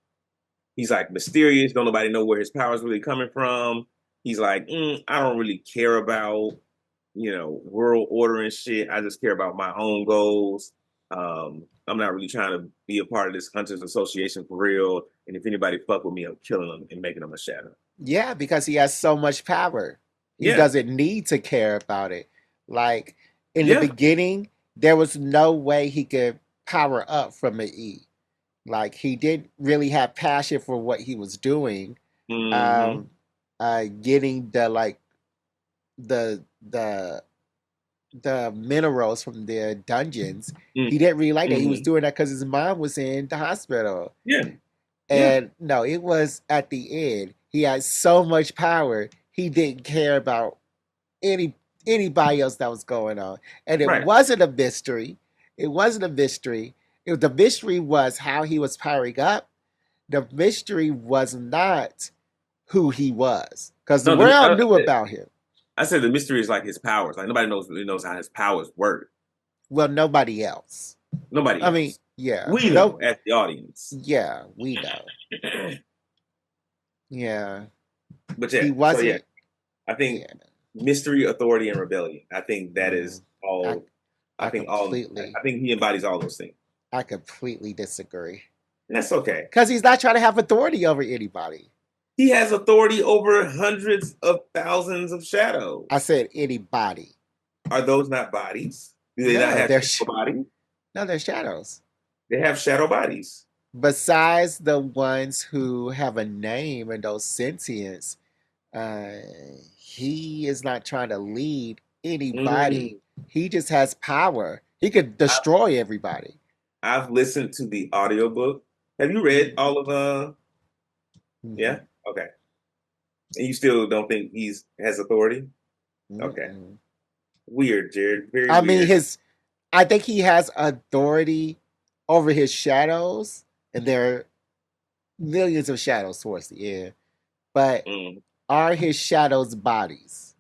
He's like mysterious. Don't nobody know where his power's really coming from. He's like, I don't really care about world order and shit. I just care about my own goals. I'm not really trying to be a part of this hunters association for real. And if anybody fuck with me, I'm killing them and making them a shadow. Yeah, because he has so much power. He Yeah, doesn't need to care about it. Like in the yeah. beginning, there was no way he could power up from an E. Like he didn't really have passion for what he was doing. Mm-hmm. Um, getting the the the minerals from the dungeons. He didn't really like that. He was Mm-hmm. doing that because his mom was in the hospital. Yeah, yeah. And no, it was at the end. He had so much power. He didn't care about any anybody else that was going on. And it Right. wasn't a mystery. It wasn't a mystery. The mystery was how he was powering up. The mystery was not who he was. Because the No, world knew about him. I said the mystery is like his powers. Like nobody knows how his powers work. Well, nobody else. Nobody I mean, else. yeah. We know No, as the audience. yeah, we know. Yeah. But yeah, He so yeah, wasn't, I think yeah. mystery, authority, and rebellion. I think that is Mm, I all. I I think all. completely I think he embodies all those things. I completely disagree. And that's okay. Because he's not trying to have authority over anybody. He has authority over hundreds of thousands of I shadows. said anybody. Are those not bodies? Do they not No, have they're shadow bodies? no, they're shadows. They have shadow bodies. Besides the ones who have a name and those sentience, uh, he is not trying to lead anybody. Mm. He just has power. He could I, destroy everybody. I've listened to the audiobook. Have you read Mm-hmm. all of Mm-hmm. yeah? Okay. And you still don't think he's has authority? Okay. Mm-mm. Weird, Jared. Very I mean, weird. I think he has authority over his shadows, and there are millions of shadows towards the end. But Mm. are his shadows bodies?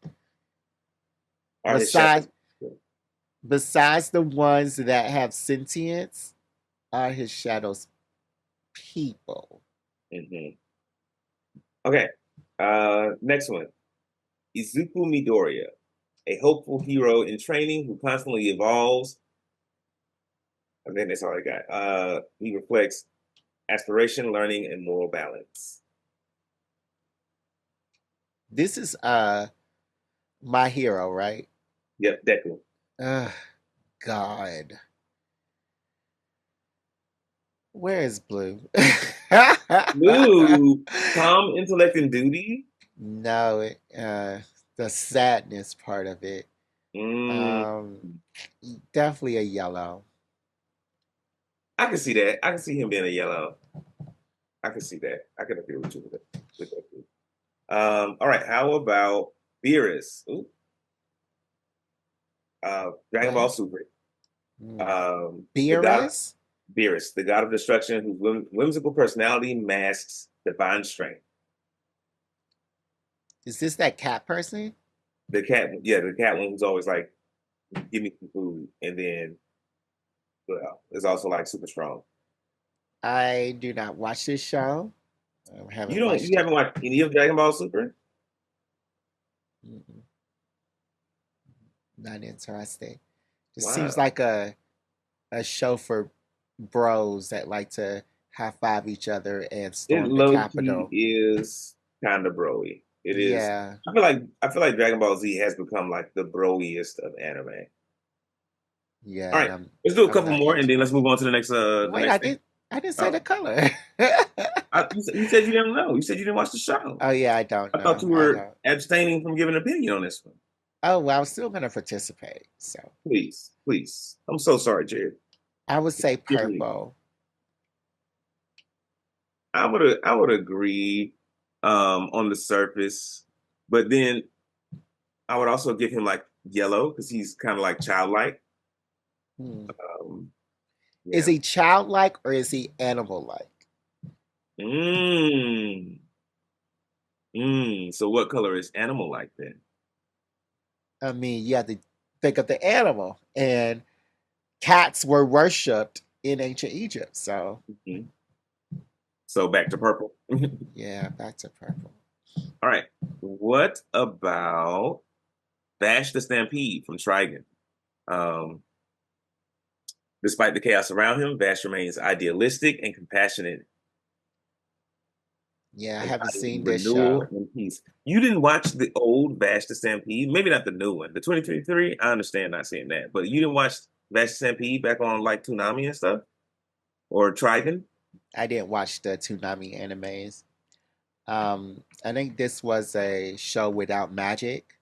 Are his shadows? Besides, besides the ones that have sentience, are his shadows people? Hmm. Okay. Next one. Izuku Midoriya, a hopeful hero in training who constantly evolves. And then that's all I got. He reflects aspiration, learning, and moral balance. This is my hero, right? Yep, Deku. Ugh, God, where is Blue? Ooh, calm intellect and duty. No, the sadness part of it. Mm, Um, definitely a yellow. I can see that. I can see him being a yellow. I can see that. I can agree with you with that. All right. How about Beerus? Ooh, Dragon Ball What? Super. Mm. The god Beerus? Beerus, the god of destruction, whose whimsical personality masks divine strength. Is this that cat person? The cat, yeah, the cat one who's always like, "Give me some food," and then well, is also like super strong. I do not watch this show. I haven't You watched it. haven't watched any of Dragon Ball Super? Mm-mm, not interested. It seems Wow, like a show for bros that like to high five each other and it storm the low key Capitol. is kind of broy. It is. Yeah, I feel like Dragon Ball Z has become like the broiest of anime. Yeah, All and right, let's do a I'm couple not more, and into. then let's move on to the Wait, next thing. I didn't say the Oh, color. you said you didn't know. You said you didn't watch the show. Oh yeah, I don't I thought know. you I were don't. abstaining from giving an opinion on this one. Oh well, I'm still gonna participate. So Please, please. I'm so sorry, Jared. I would say Give me. purple. I would agree on the surface, but then I would also give him like yellow because he's kind of like childlike. Hmm. Um, Is yeah. he childlike or is he animal-like? Mm, So what color is animal like then? I mean, you have to think of the animal, and cats were worshipped in ancient Egypt. So Mhm. So back to purple. All yeah, back to purple. right. What about Bash the Stampede from Trigon? Um, Despite the chaos around him, Bash remains idealistic and compassionate, Yeah, I haven't embodying seen this renewal show. and peace. You didn't watch the old Bash the Stampede, maybe not the new one, the 2023. I understand not seeing that, but you didn't watch Bash the Stampede back on like Toonami and stuff or Trigon. I didn't watch the Toonami animes. I think this was a show without magic.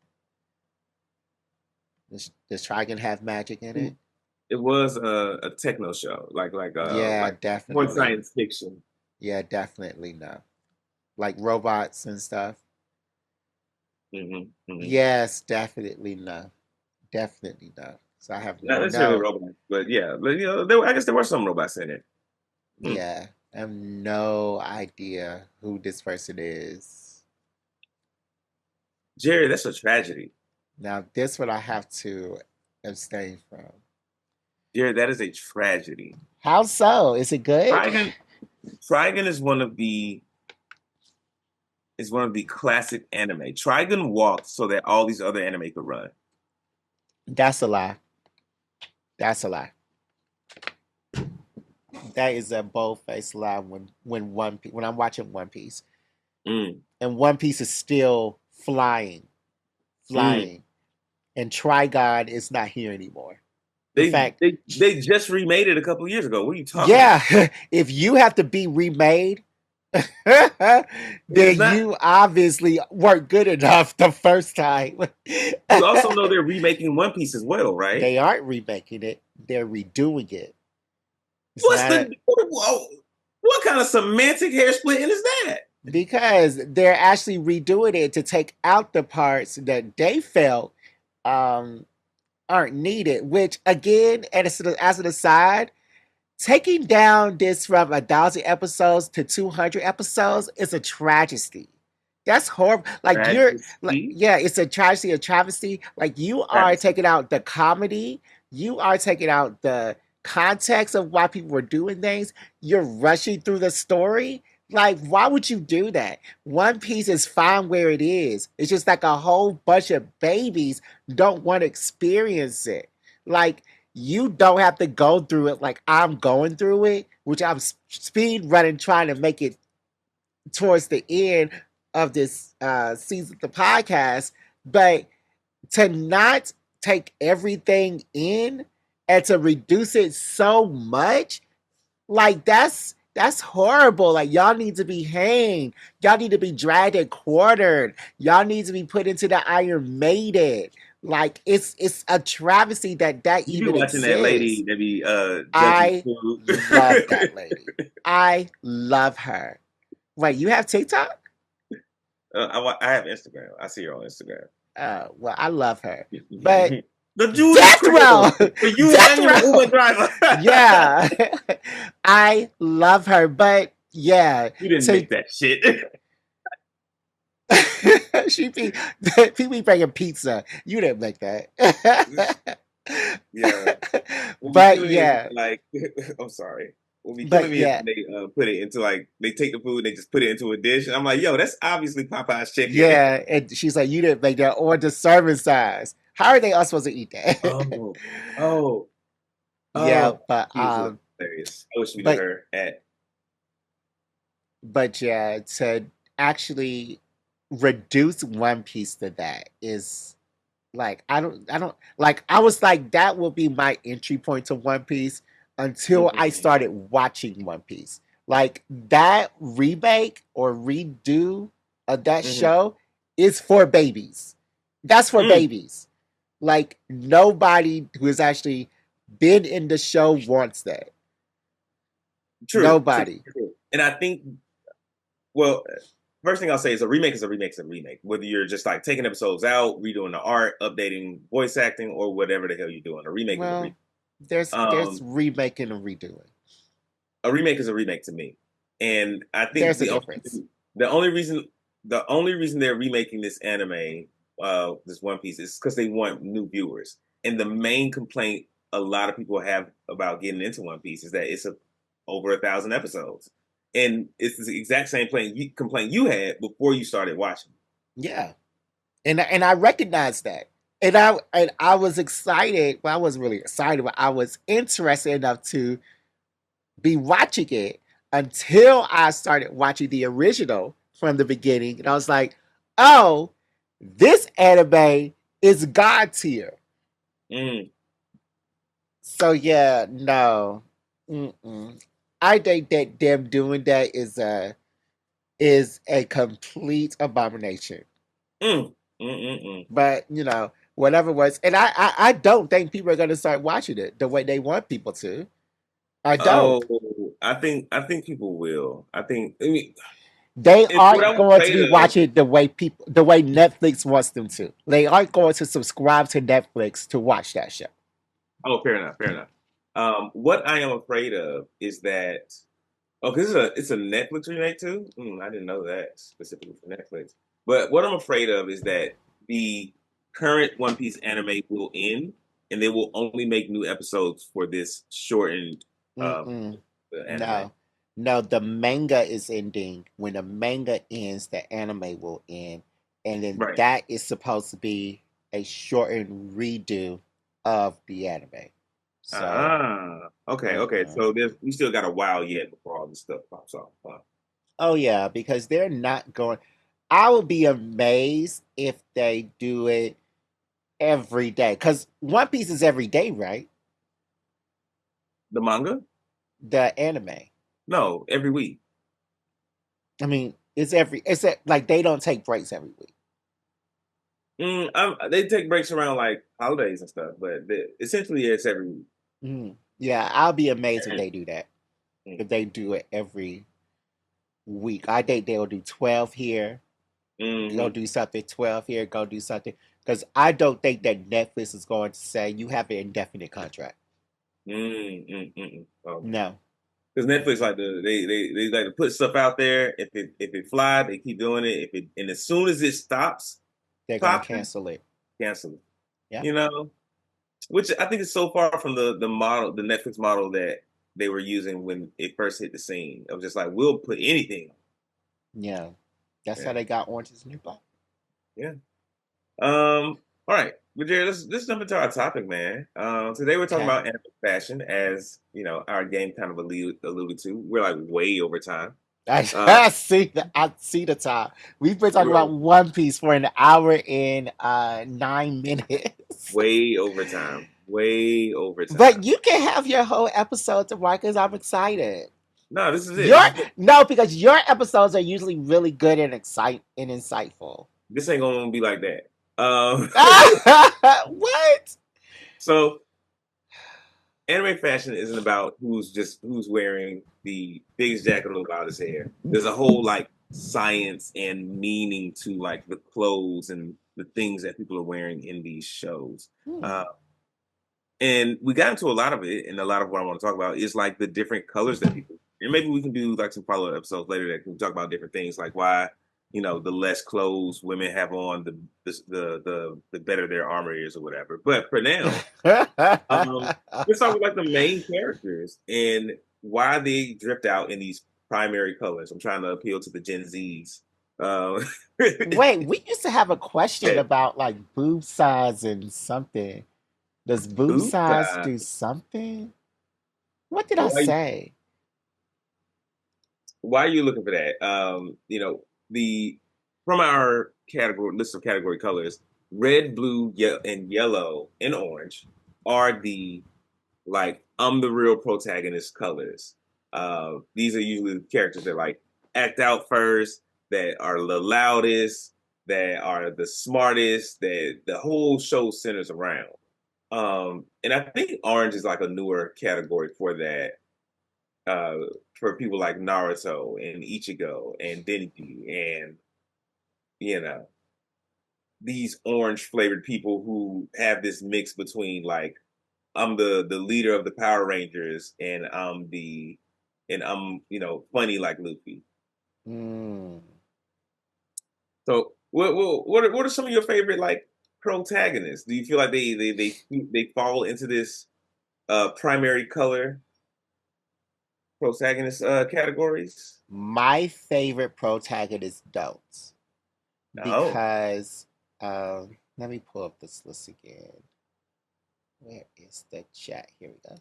Does Trigon have magic in it? It was a techno show, Yeah, like more definitely. science fiction. Yeah, definitely no. Like robots and stuff. Hmm, hmm. Yes, definitely no. Definitely no. So I have Not necessarily no, robots, but yeah, but, I guess there were some robots in it. Hmm. yeah, I have no idea who this person is. Jerry, that's a tragedy. Now, this one I have to abstain from. Jerry, that is a tragedy. How so? Is it good? Trigon, Trigon is one of the classic anime. Trigon walked so that all these other anime could run. That's a lie. That's a lie. That is a bold-faced lie when I'm watching One Piece. Mm, And One Piece is still flying, mm. flying. And Trigon is not here anymore. In They, fact, they they just remade it a couple years ago. What are you talking about? yeah, if you have to be remade, It is then not. you obviously weren't good enough the first time. You also know they're remaking One Piece as well, right? They aren't remaking it, they're redoing it. It's What's not the whoa, what kind of semantic hair splitting is that? because they're actually redoing it to take out the parts that they felt um, aren't needed, which again, and as an aside, taking down this from 1,000 episodes to 200 episodes is a tragedy. That's horrible. Like you're like, Travesty, yeah, it's a tragedy, a travesty. Like you are travesty. taking out the comedy, you are taking out the context of why people were doing things. You're rushing through the story. Like, why would you do that? One Piece is fine where it is. It's just like a whole bunch of babies don't want to experience it. Like, you don't have to go through it like I'm going through it, which I'm speed running trying to make it towards the end of this season of the podcast. But to not take everything in and to reduce it so much, like that's horrible. Like y'all need to be hanged. Y'all need to be dragged and quartered. Y'all need to be put into the Iron Maiden. Like it's a travesty that You be even watching that lady exists. that be judging I food. love that lady. I love her. Wait, you have TikTok? I have Instagram. I see her on Instagram. Well, I love her. But The Judas Death Crew Row, for you Death and your Uber Row. driver. Yeah, I love her. But yeah, You didn't to make that shit. she be people be bringing pizza. You didn't make that. Yeah. What be but killing me is yeah, like, I'm sorry. What be killing but me is yeah, when they put it into like they take the food, they just put it into a dish, and I'm like, yo, that's obviously Popeye's chicken. yeah. And she's like, you didn't make that or the serving size. How are they all supposed to eat that? Oh, oh, yeah, oh. She is hilarious. I wish we knew but her at. yeah, to actually reduce One Piece to that is Like I don't like I was like that will be my entry point to One Piece until I Mm-hmm. started watching One Piece. Like that remake or redo of that Mm-hmm. show is for babies. That's for Mm, babies. Like nobody who has actually been in the show wants that. true, true, Nobody. true. And I think, well, first thing I'll say is a remake is a remake is a remake. Whether you're just like taking episodes out, redoing the art, updating voice acting, or whatever the hell you're doing, a remake is a remake. Well, there's Um, remaking and redoing. a remake is a remake to me, and I think There's a difference. the only reason the only reason they're remaking this anime, this One Piece, is because they want new viewers. And the main complaint a lot of people have about getting into One Piece is that it's over 1,000 episodes, and it's the exact same complaint you had before you started watching. Yeah. And I recognized that. And I was excited. Well, I wasn't really excited, but I was interested enough to be watching it until I started watching the original from the beginning. And I was like, oh, this anime is God tier. Mm. So yeah, no. Mm-mm. I think that them doing that is a complete abomination. Mm. Mm-mm-mm. But whatever was, and I don't think people are going to start watching it the way they want people to. I don't. Oh, I think people will. I mean, They what aren't I'm going to afraid be of. watching the way Netflix wants them to. They aren't going to subscribe to Netflix to watch that show. Oh, fair enough, fair enough. What I am afraid of is that, oh, because it's a Netflix remake too. I didn't know that specifically for Netflix. But what I'm afraid of is that the current One Piece anime will end, and they will only make new episodes for this shortened um, Mm-mm. anime. No, no. The manga is ending. When the manga ends, the anime will end, and then Right. that is supposed to be a shortened redo of the anime. So. Okay, okay. Mm-mm. So we still got a while yet before all this stuff pops off. Huh? Oh yeah, because they're not going. I would be amazed if they do it every day. Because One Piece is every day, right? The manga? The anime. No, every week. I mean, like they don't take breaks every week. They take breaks around like holidays and stuff, but essentially it's every week. Yeah, I'll be amazed if they do that. If they do it every week, I think they'll do 12 here. Go Mm-hmm. do something 12 here. Go do something because I don't think that Netflix is going to say you have an indefinite contract. Okay. No, Because Netflix like they like to put stuff out there. If it fly, they keep doing it. If it and as soon as it stops they're gonna popping, cancel it. cancel it. Yeah. You know, which I think is so far from the model, the Netflix model that they were using when it first hit the scene. It was just like we'll put anything. Yeah, that's how Yeah, they got Orange is the New Black. yeah. All right, but Jerry, let's jump into our topic, man. Today we're talking Okay, about anime fashion, as you know, our game kind of alluded to. We're like way over time. Uh, I see the time. We've been talking we're about One Piece for an hour and 9 minutes. way over time. Way over But time. you can have your whole episode to because I'm excited. No, this is it. Your No, because your episodes are usually really good and insightful. This ain't gonna be like that. What? So anime fashion isn't about who's wearing the biggest jacket or the loudest hair. There's a whole like science and meaning to like the clothes and the things that people are wearing in these shows. Hmm. Uh, and we got into a lot of it, and a lot of what I want to talk about is like the different colors that people. And maybe we can do like some follow-up episodes later that can talk about different things, like why the less clothes women have on, the better their armor is or whatever. But for now, um, let's talk about like the main characters and why they drift out in these primary colors. I'm trying to appeal to the Gen Zs. Uh, Wait, we used to have a question yeah, about like boob size and something. Does boob boots. size do something? What did I Why say? why are you looking for that? The from our category list of category colors, red, blue, and yellow and orange are the like I'm the real protagonist colors. These are usually the characters that like act out first, that are the loudest, that are the smartest, that the whole show centers around. And I think orange is like a newer category for that. For people like Naruto and Ichigo and Denji and you know these orange flavored people who have this mix between like I'm the leader of the Power Rangers and I'm funny like Luffy. Mm. So what are some of your favorite like protagonists? Do you feel like they fall into this primary color protagonist categories? My favorite protagonist don't Oh. because let me pull up this list again. Where is the chat? Here we go.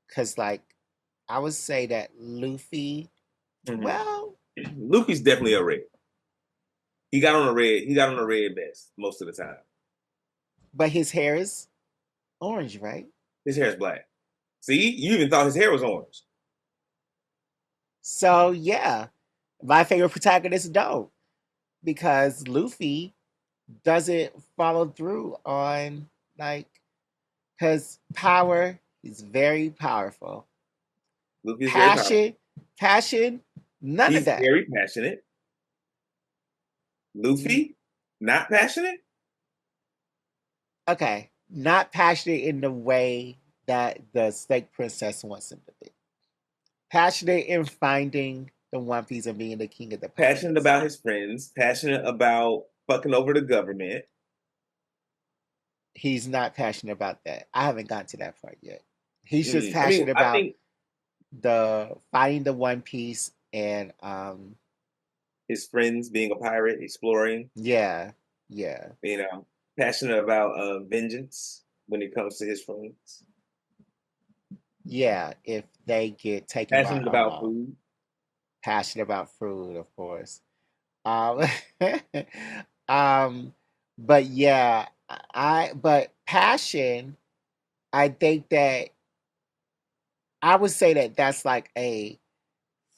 Because like I would say that Luffy, Mhm. well, Luffy's definitely a red. He got on a red. He got on a red vest most of the time. but his hair is orange, right? His hair is black. See, you even thought his hair was orange. So yeah, my favorite protagonist don't because Luffy doesn't follow through on like because power is very powerful. Luffy is very powerful. Passion, passion, none of He's that. very passionate. Luffy, not passionate. Okay, not passionate in the way that the Snake Princess wants him to be. Passionate in finding the One Piece and being the king of the Passionate pirates. about his friends. Passionate about fucking over the government. He's not passionate about that. I haven't gotten to that part yet. He's just I mean, passionate I about think the finding the One Piece and his friends being a pirate, exploring. yeah, yeah, You know, passionate about vengeance when it comes to his friends. yeah. If they get taken by Passionate about food. passionate about food, of course. Um, um, but yeah, but passion. I think that I would say that that's like a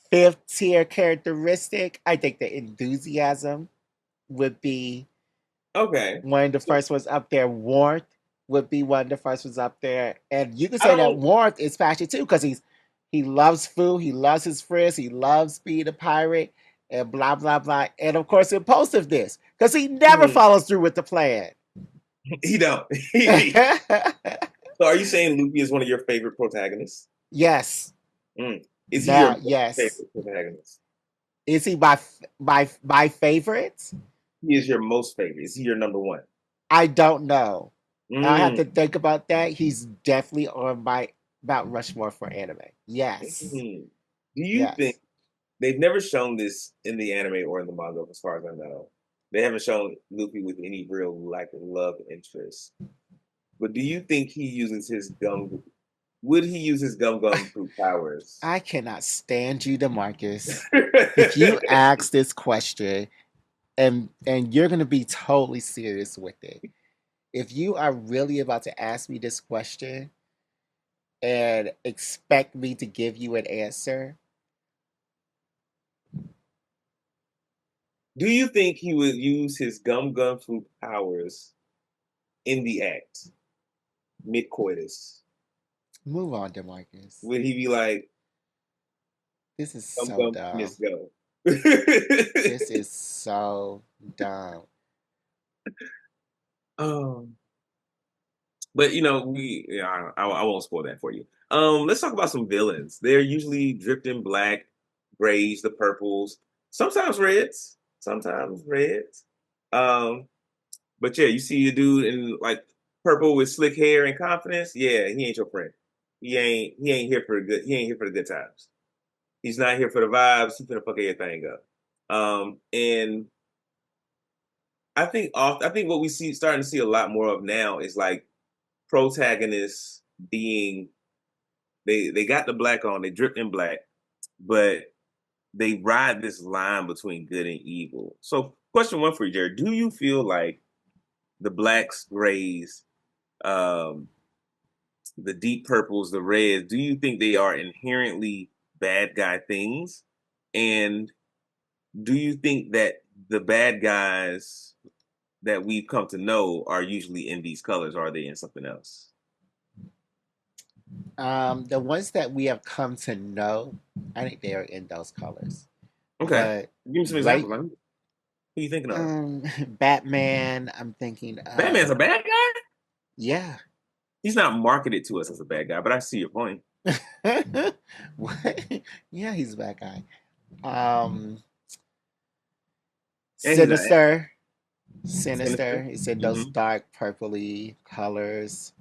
fifth tier characteristic. I think that enthusiasm would be Okay, one of the so first ones up there. Warmth would be one of the first ones up there, and you can I say that don't. warmth is passion too because he loves food, he loves his friends, he loves being a pirate, and blah blah blah, and of course impulsiveness because he never Hmm, follows through with the plan. he don't. So, are you saying Luffy is one of your favorite protagonists? Yes, Mm. Is he your now most yes, favorite protagonist? is he my favorite? He is your most favorite. Is he your number one? I don't know. I have Mm. to think about that. He's definitely on my Mount Rushmore for anime. Yes. Mm. Do you think Yes. they've never shown this in the anime or in the manga, as far as I know? They haven't shown Luffy with any real like love interest. But do you think he uses his gum? Would he use his gum fruit powers? I cannot stand you, DeMarcus. If you ask this question and you're gonna be totally serious with it, if you are really about to ask me this question and expect me to give you an answer, Do you think he would use his gum fruit powers in the act mid coitus? move on, DeMarcus. Would he be like, This is "Gum so gum, dumb. let's go"? This is so dumb. um, but I won't spoil that for you. Let's talk about some villains. They're usually dripped in black, grays, the purples, sometimes reds. Um, but yeah, you see a dude in like purple with slick hair and confidence. Yeah, he ain't your friend. He ain't here for the good. He ain't here for the good times. He's not here for the vibes. He's gonna fuck everything up. And I think what we see starting to see a lot more of now is like protagonists being they got the black on, they drip in black, but they ride this line between good and evil. So question one for you, Jared. Do you feel like the blacks, grays, um, the deep purples, the reds, do you think they are inherently bad guy things? And do you think that the bad guys that we've come to know are usually in these colors, or are they in something else? The ones that we have come to know, I think they are in those colors. Okay. But Give me some right, examples. Like, who are you thinking of? Batman, I'm thinking Batman's of, a bad guy? yeah. He's not marketed to us as a bad guy, but I see your point. What? Yeah, he's a bad guy. Um, And he's a Sinister, sinister. Sinister. It's in those Mm-hmm. dark purpley colors.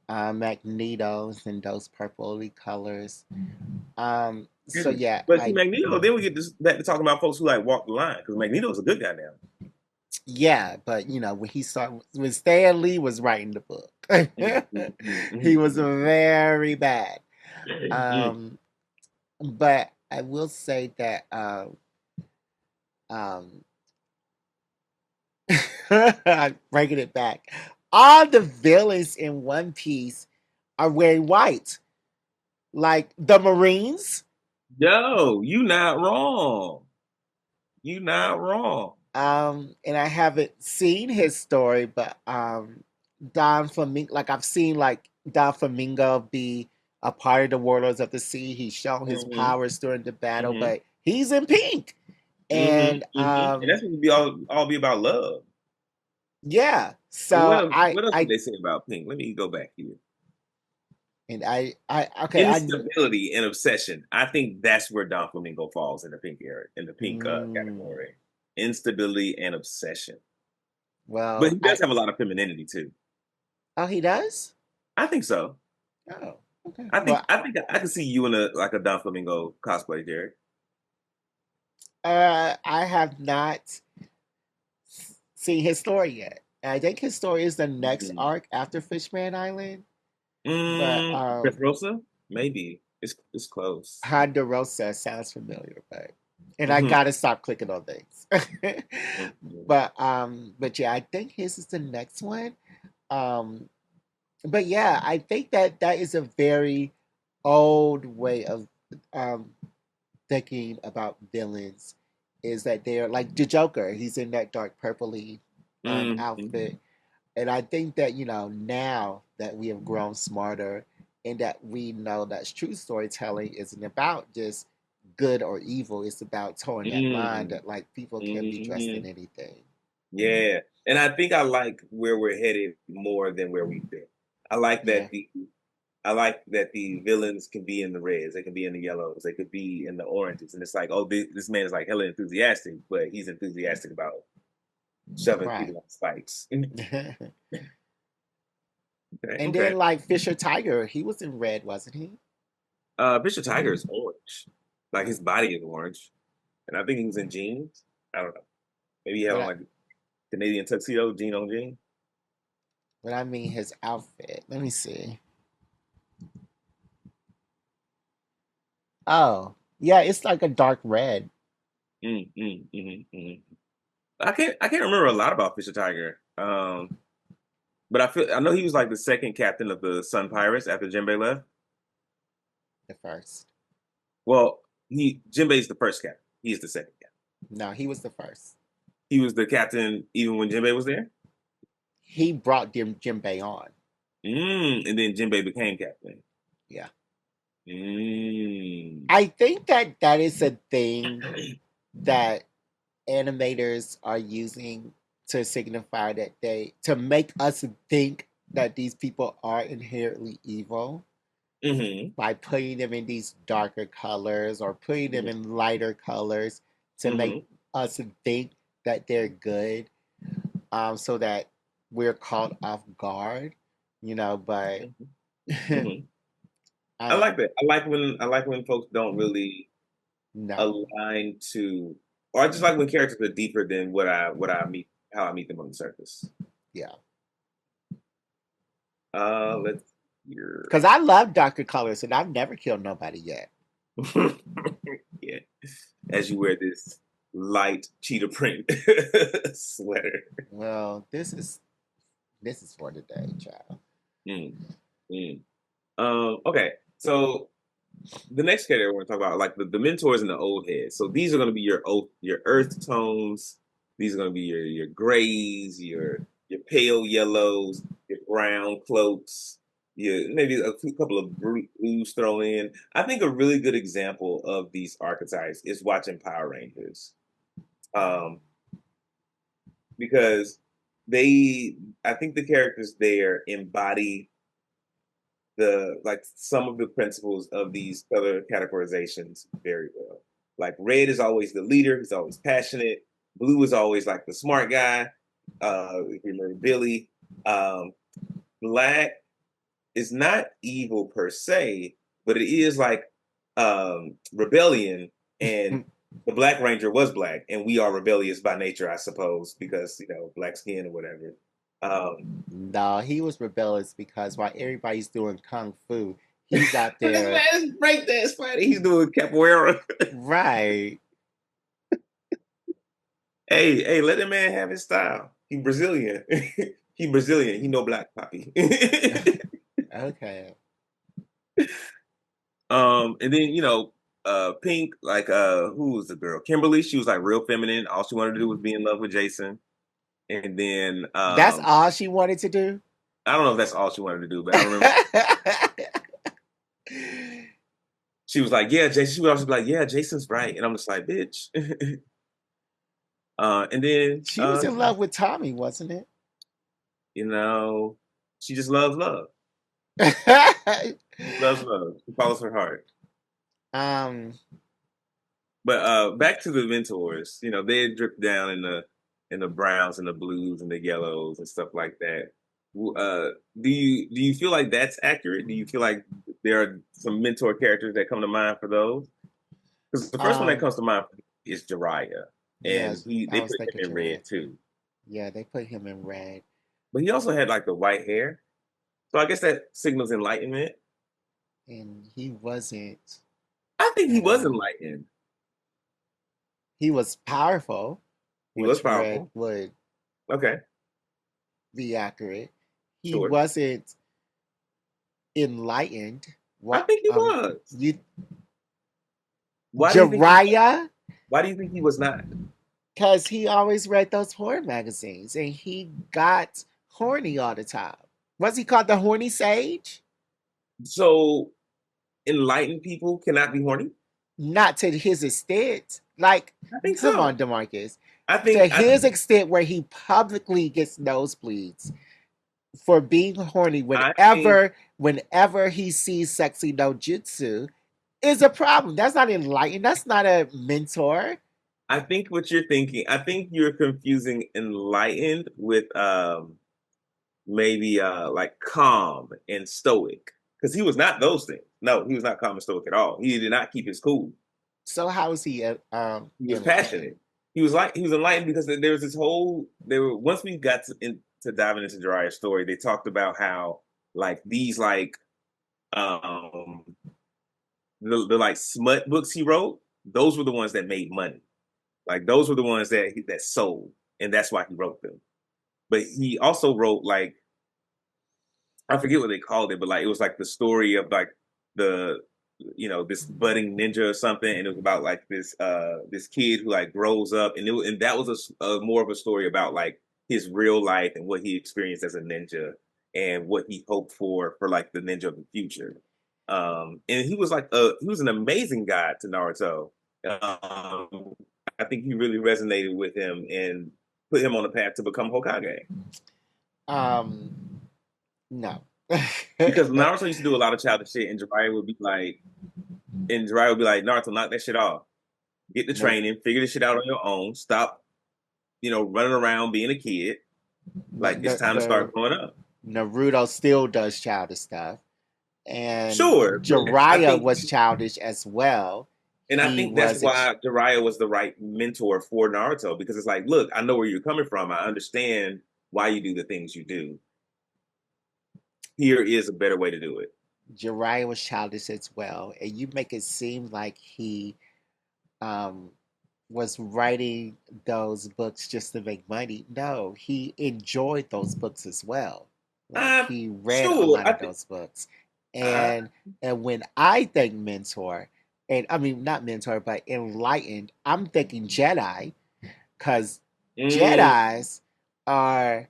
Magneto's in those purpley colors. So yeah, But see, I Magneto, then we get this, back to talking about folks who like walk the line because Magneto's a good guy now. yeah, but when Stan Lee was writing the book, he was very bad. Um, but I will say that um, I'm breaking it back. All the villains in One Piece are wearing white, like the Marines. Yo, you not wrong. You not wrong. And I haven't seen his story, but Don Flamingo, like I've seen like Don Flamingo be a part of the Warlords of the Sea. He's shown his Mm-hmm. powers during the battle, Mm-hmm. but he's in pink. Mm-hmm. And Mm-hmm. And that's what be all be about love. yeah, And so what else did they say about Pink? Let me go back here. okay, Instability and obsession. I think that's where Don Flamingo falls in the pink area, in the pink mm, category. Instability and obsession. But well, he does have a lot of femininity too. oh, he does? I think so. Oh, okay. I think Well, I think I can see you in a Don Flamingo cosplay, Jared. I have not seen his story yet. I think his story is the next Mm-hmm. arc after Fishman Island. But Dressrosa? Maybe. It's close. Ponderosa sounds familiar, and I Mm-hmm. gotta stop clicking on things. Mm-hmm. but yeah, I think his is the next one. Um, but yeah, I think that that is a very old way of um thinking about villains. Is that they're like the Joker? He's in that dark purpley Mm-hmm. outfit. And I think that, now that we have grown smarter and that we know that true storytelling isn't about just good or evil, it's about towing that line Mm-hmm. that like people can be dressed Mm-hmm. in anything. Yeah. And I think I like where we're headed more than where we've been. I like Yeah, that the I like that the villains can be in the reds, they can be in the yellows, they could be in the oranges, and it's like, oh, this man is like hella enthusiastic, but he's enthusiastic about shoving right. people on spikes. Okay, And then okay. like Fisher Tiger, he was in red, wasn't he? Bishop Tiger is orange, like his body is orange, and I think he was in jeans. I don't know. Maybe he had But on I, like Canadian tuxedo, jean on jean. but I mean his outfit. Let me see. Oh, yeah, it's like a dark red. Mm. I can't remember a lot about Fisher Tiger. But I know he was like the second captain of the Sun Pirates after Jinbei left. The first. Well, he Jinbei's the first captain. He's the second captain. No, he was the first. He was the captain even when Jinbei was there. He brought Jimbei on. And then Jinbei became captain. Yeah. Mm. I think that that is a thing that animators are using to signify that to make us think that these people are inherently evil Mm-hmm. by putting them in these darker colors or putting them in lighter colors to make Mm-hmm. us think that they're good, so that we're caught off guard, but Mm-hmm. I I like that. I like when folks don't really no. align to, or I just like when characters are deeper than what I meet how I meet them on the surface. Yeah. Let's hear. Because I love darker colors and I've never killed nobody yet. Yeah, as you wear this light cheetah print sweater. Well, this is This is for today, child. Mm, mm. Okay, so the next category we're going to talk about, like the mentors and the old heads. So these are going to be your earth tones. These are going to be your grays, your pale yellows, your brown cloaks, maybe a couple of blues thrown in. I think a really good example of these archetypes is watching Power Rangers, um, because I think the characters there embody some of the principles of these color categorizations very well. Like red is always the leader, he's always passionate. Blue is always like the smart guy. If you remember Billy. Um, Black is not evil per se, but it is like rebellion. And the Black Ranger was black, and we are rebellious by nature, I suppose, because black skin or whatever. No, he was rebellious because while everybody's doing kung fu, he's out But this there. man's break dance fighting. He's doing capoeira. Right. Hey, let the man have his style. He Brazilian. He Brazilian. He no black poppy. Okay. And then Pink, like who was the girl? Kimberly. She was like real feminine. All she wanted to do was be in love with Jason. And then That's all she wanted to do? I don't know if that's all she wanted to do, but I remember she was like, "Yeah, Jason." She would also be like, "Yeah, Jason's right," and I'm just like, "Bitch." And then She was in love with Tommy, wasn't it? you know, she just loves love. Loves love. She follows her heart. um, But back to the mentors, they drip down in the browns and the blues and the yellows and stuff like that. Do you feel like that's accurate? Do you feel like there are some mentor characters that come to mind for those? Because the first one that um, comes to mind is Jiraiya, and yes, they I was put him thinking in red Gerard. too. Yeah, they put him in red. But he also had like the white hair, so I guess that signals enlightenment. And he wasn't I think he at was all. enlightened. He was powerful, He was which red powerful. would Okay, be accurate. He sure. wasn't enlightened. I What think he was. you Why do you think he was? Jiraiya? Why do you think he was not? Because he always read those porn magazines and he got horny all the time. Was he called the horny sage? So enlightened people cannot be horny? Not to his extent. Like, I think come on, so. Demarcus. I To think I his extent where he publicly gets nosebleeds for being horny I think whenever he sees sexy no jutsu is a problem. That's not enlightened. That's not a mentor. I think what you're thinking, I think you're confusing enlightened with maybe like calm and stoic. Because he was not those things. No, he was not calm and stoic at all. He did not keep his cool. So how is he He was enlightened? passionate. He was enlightened because there was this whole there were once we got to diving into Jiraiya's story, they talked about how like these like um the like smut books he wrote, those were the ones that made money. Like those were the ones that sold, and that's why he wrote them. But he also wrote like I forget what they called it, but like it was like the story of like the this budding ninja or something, and it was about like this kid who like grows up, and that was a more of a story about like his real life and what he experienced as a ninja and what he hoped for like the ninja of the future. And he was like he was an amazing guide to Naruto. Um, I think he really resonated with him and put him on the path to become Hokage. Um, no. Because Naruto used to do a lot of childish shit, and Jiraiya would be like, Naruto, knock that shit off. Get the No, training, figure this shit out on your own. Stop, running around being a kid. but Like it's time to the start growing up. Naruto still does childish stuff, and Sure, but Jiraiya was childish as well. I He think that's was ex- why Jiraiya was the right mentor for Naruto because it's like, look, I know where you're coming from. I understand why you do the things you do. Here is a better way to do it. Jiraiya was childish as well, and you make it seem like he um was writing those books just to make money. No, he enjoyed those books as well. Like Uh, he read a sure. lot of those books. Uh, And and when I think mentor, and I mean not mentor, but enlightened, I'm thinking Jedi, because mm, Jedis are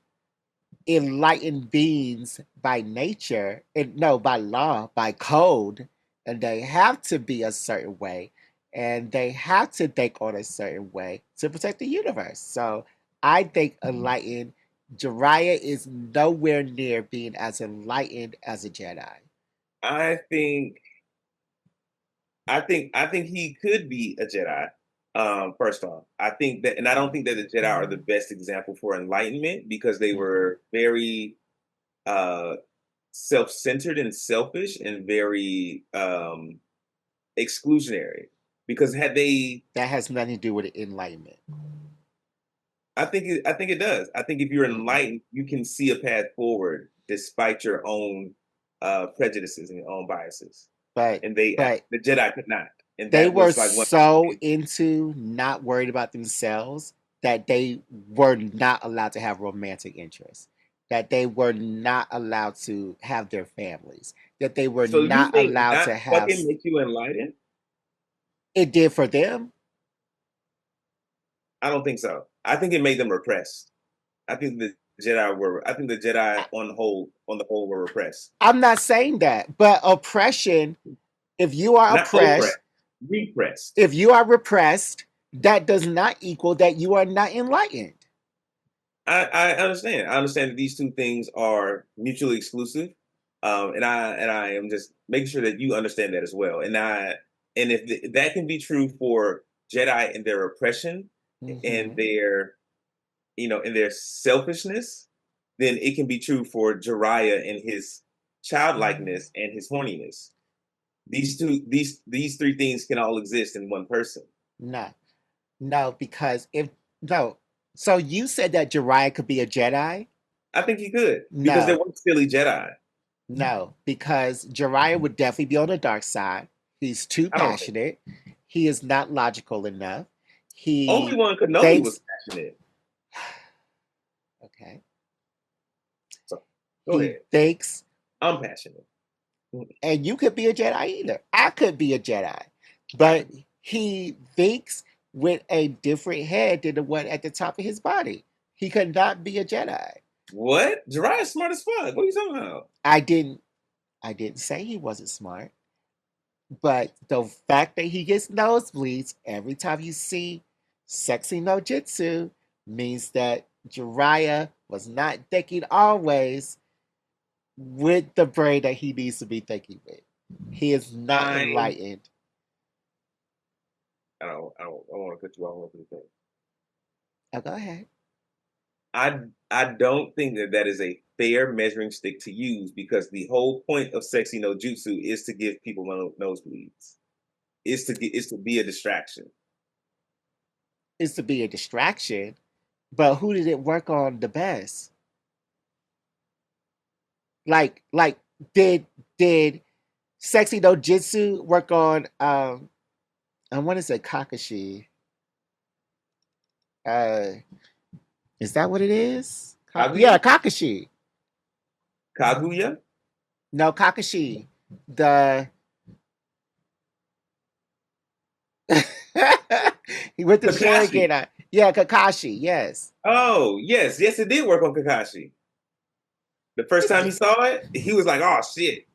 enlightened beings by nature, and no, by law, by code, and they have to be a certain way, and they have to think on a certain way to protect the universe. So I think enlightened Jiraiya is nowhere near being as enlightened as a Jedi. I think I think he could be a Jedi. First off, I think that, and I don't think that the Jedi are the best example for enlightenment because they Mhm. were very uh, self-centered and selfish and very exclusionary. Because had they, That has nothing to do with enlightenment. I think it does. I think if you're Mm-mm. enlightened, you can see a path forward despite your own prejudices and your own biases. But And they, but the Jedi could not, and they that were was like one. so into not worried about themselves that they were not allowed to have romantic interests, that they were not allowed to have their families, that they were So you not think allowed not to have. fucking makes you enlightened? It did for them. I don't think so. I think it made them repressed. I think the Jedi were. I think the Jedi on the whole, were repressed, I'm not saying that, but oppression, if you are not oppressed, oppressed, repressed. if you are repressed, that does not equal that you are not enlightened. I understand. I understand that these two things are mutually exclusive, and I am just making sure that you understand that as well. And if that can be true for Jedi and their oppression and Mm-hmm. their and their selfishness, then it can be true for Jiraiya and his childlikeness and his horniness. These three things can all exist in one person. No, no, because if no, so you said that Jiraiya could be a Jedi. I think he could because there No, were silly Jedi. no, because Jiraiya would definitely be on the dark side. He's too I don't think passionate. He is not logical enough. Obi He Wan Kenobi was thinks, passionate. okay, So go he ahead. thinks, I'm passionate. and you could be a Jedi either. I could be a Jedi, I but could be. he thinks with a different head than the one at the top of his body. He could not be a Jedi. What? Jiraiya's smart as fuck. What are you talking about? I didn't. I didn't say he wasn't smart. But the fact that he gets nosebleeds every time you see sexy no jutsu means that Jiraiya was not thinking always with the brain that he needs to be thinking with. He is not I enlightened. I don't want to cut you off with anything. Oh, go ahead. I don't think that that is a fair measuring stick to use because the whole point of sexy no jutsu is to give people nosebleeds. Is to be a distraction. It's to be a distraction, but who did it work on the best? Like did sexy no jitsu work on I want to say Kakashi. Uh Is that what it is? Kaguya? Yeah, Kakashi. Kaguya? No, Kakashi. The he went to Kakashi. Sharingan. Yeah, Kakashi. Yes, Oh, yes. Yes, it did work on Kakashi. The first time he saw it, he was like, oh shit.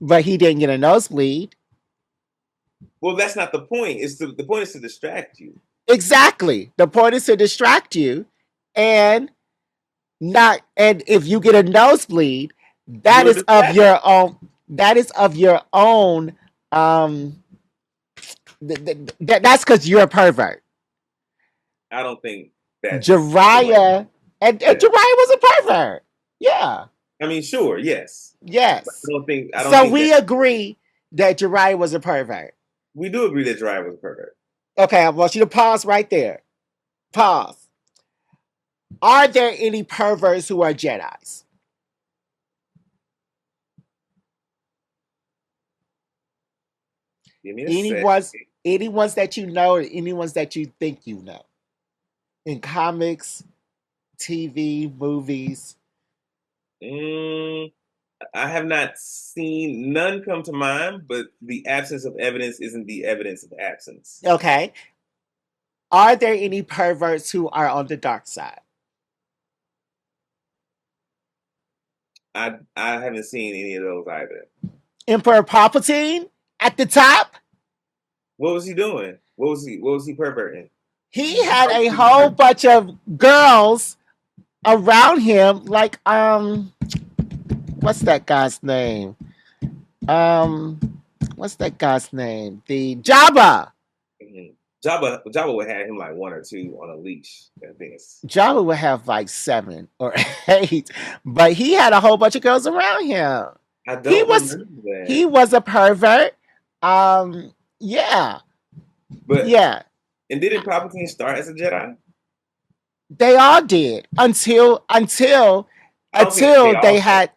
but he didn't get a nosebleed. Well, that's not the point. The point is to distract you. Exactly. The point is to distract you, and not. And if you get a nosebleed, that You're is of distracted. your own. That is of your own. Um, that's because you're a pervert. I don't think that's the way. Jiraiya and Yeah. Jiraiya was a pervert. Yeah. I mean, sure, yes. But Yes. I don't So think that we agree that Jiraiya was a pervert. we do agree that Jiraiya was a pervert. Okay, I want you to pause right there. Pause. Are there any perverts who are Jedi's? Give me a sec. Anyone? Any ones that you know, or any ones that you think you know in comics, TV, movies. Mm, I have not seen none come to mind, but the absence of evidence isn't the evidence of absence. Okay. Are there any perverts who are on the dark side? I haven't seen any of those either. Emperor Palpatine at the top. What was he doing? What was he perverting? He had a whole bunch of girls around him, like what's that guy's name? Um, what's that guy's name? The Jabba. Mhm. Jabba would have him like one or two on a leash. I think Jabba would have like 7 or 8, but he had a whole bunch of girls around him. I He don't was remember that. he was a pervert. Yeah, But yeah. and didn't Palpatine start as a Jedi? They all did until I don't think they they all had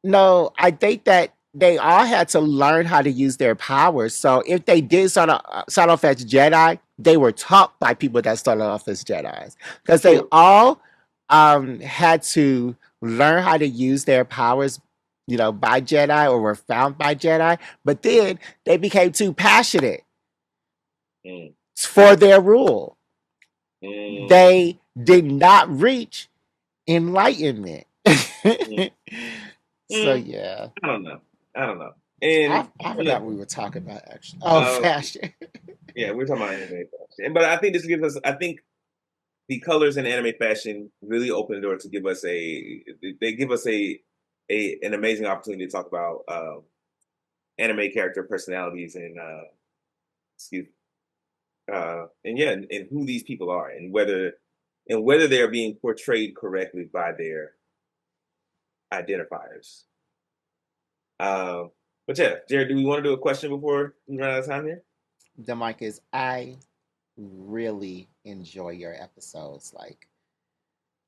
no. I think that they all had to learn how to use their powers. So if they did start off as Jedi, they were taught by people that started off as Jedi's because they so all had to learn how to use their powers. By Jedi or were found by Jedi, but then they became too passionate mm, for their rule. mm, They did not reach enlightenment. mm, So mm, yeah, I don't know. I don't know. And I on the forgot what we were talking about actually. Oh, uh, fashion. yeah, we're talking about anime fashion. But I think this gives us. I think the colors in anime fashion really open the door to give us a. They give us a an amazing opportunity to talk about anime character personalities and excuse and yeah, and who these people are, and whether they are being portrayed correctly by their identifiers. But yeah, Jared, do we want to do a question before we run out of time here? Demarcus, I really enjoy your episodes. Like,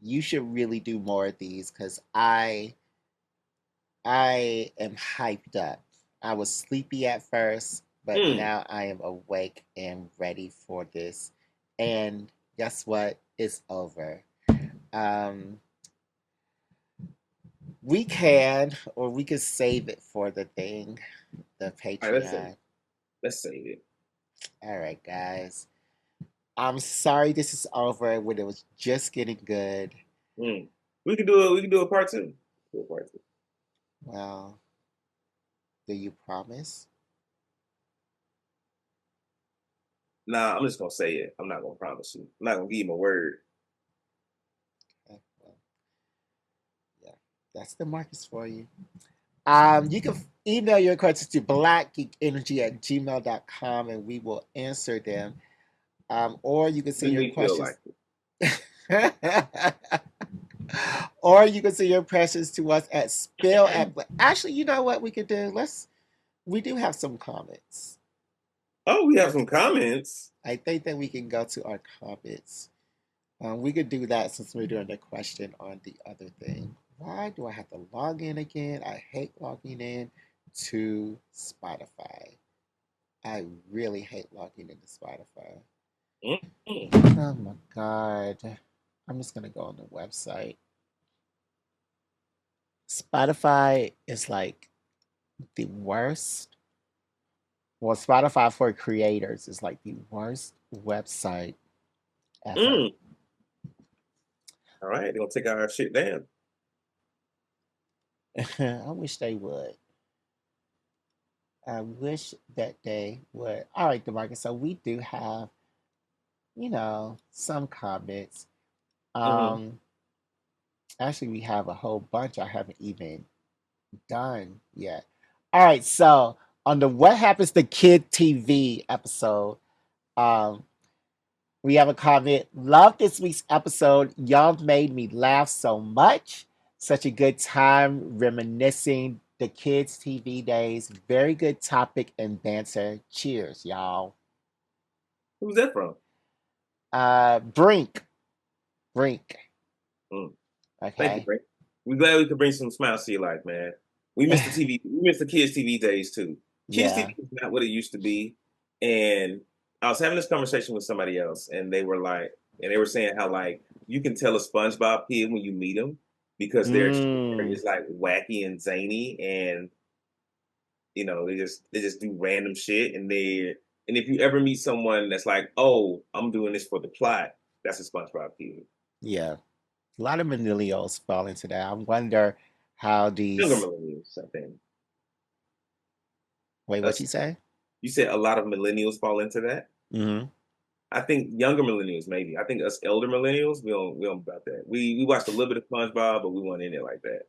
you should really do more of these because I am hyped up. I was sleepy at first, but Hmm. now I am awake and ready for this. And guess what? It's over. Um, we can, or we could save it for the All right, let's say Patreon. let's save it. All right, guys. I'm sorry this is over when it was just getting good. Hmm. We can do a part two. Do a part two. Well, do you promise? Nah, I'm just gonna say it. I'm not gonna promise you. I'm not gonna give you my word. Okay, well, yeah, that's the Marcus for you. You can email your questions to blackgeekenergy@gmail.com and we will answer them. Or you can send When your we feel questions. like it. Or you can send your questions to us at spill at. Actually, you know what we could do? We do have some comments. Oh, we have some comments. I think that we can go to our comments. We could do that since we're doing the question on the other thing. Why do I have to log in again? I hate logging in to Spotify. I really hate logging into Spotify. Mm-hmm. Oh my God. I'm just going to go on the website. Spotify is like the worst. Well, Spotify for creators is like the worst website ever. Mm. All right, they're gonna take our shit down. I wish they would. I wish that they would. All right, DeMarcus. So we do have, some comments. Mm-hmm. Um, Actually, we have a whole bunch I haven't even done yet. All right, so on the What Happens to Kid TV episode, um, we have a comment. Love this week's episode. Y'all made me laugh so much. Such a good time reminiscing the kids' TV days. Very good topic and banter. Cheers, y'all. Who's that from? Brink. Brink. Mm. Thank you, Okay. Frank. We're glad we could bring some smiles to your life, man. We missed the TV. We missed the kids' TV days too. Kids Yeah. TV is not what it used to be. And I was having this conversation with somebody else, and they were saying how like you can tell a SpongeBob kid when you meet them because their exterior Mm, is like wacky and zany, and they just do random shit, and if you ever meet someone that's like, oh, I'm doing this for the plot, that's a SpongeBob kid. yeah. A lot of millennials fall into that. I wonder how Younger these. millennials, I think. Wait, what Us, you say? you said a lot of millennials fall into that. Mm-hmm. I think younger millennials, maybe. I think us elder millennials, we don't about that. We watched a little bit of SpongeBob, but we weren't in it like that.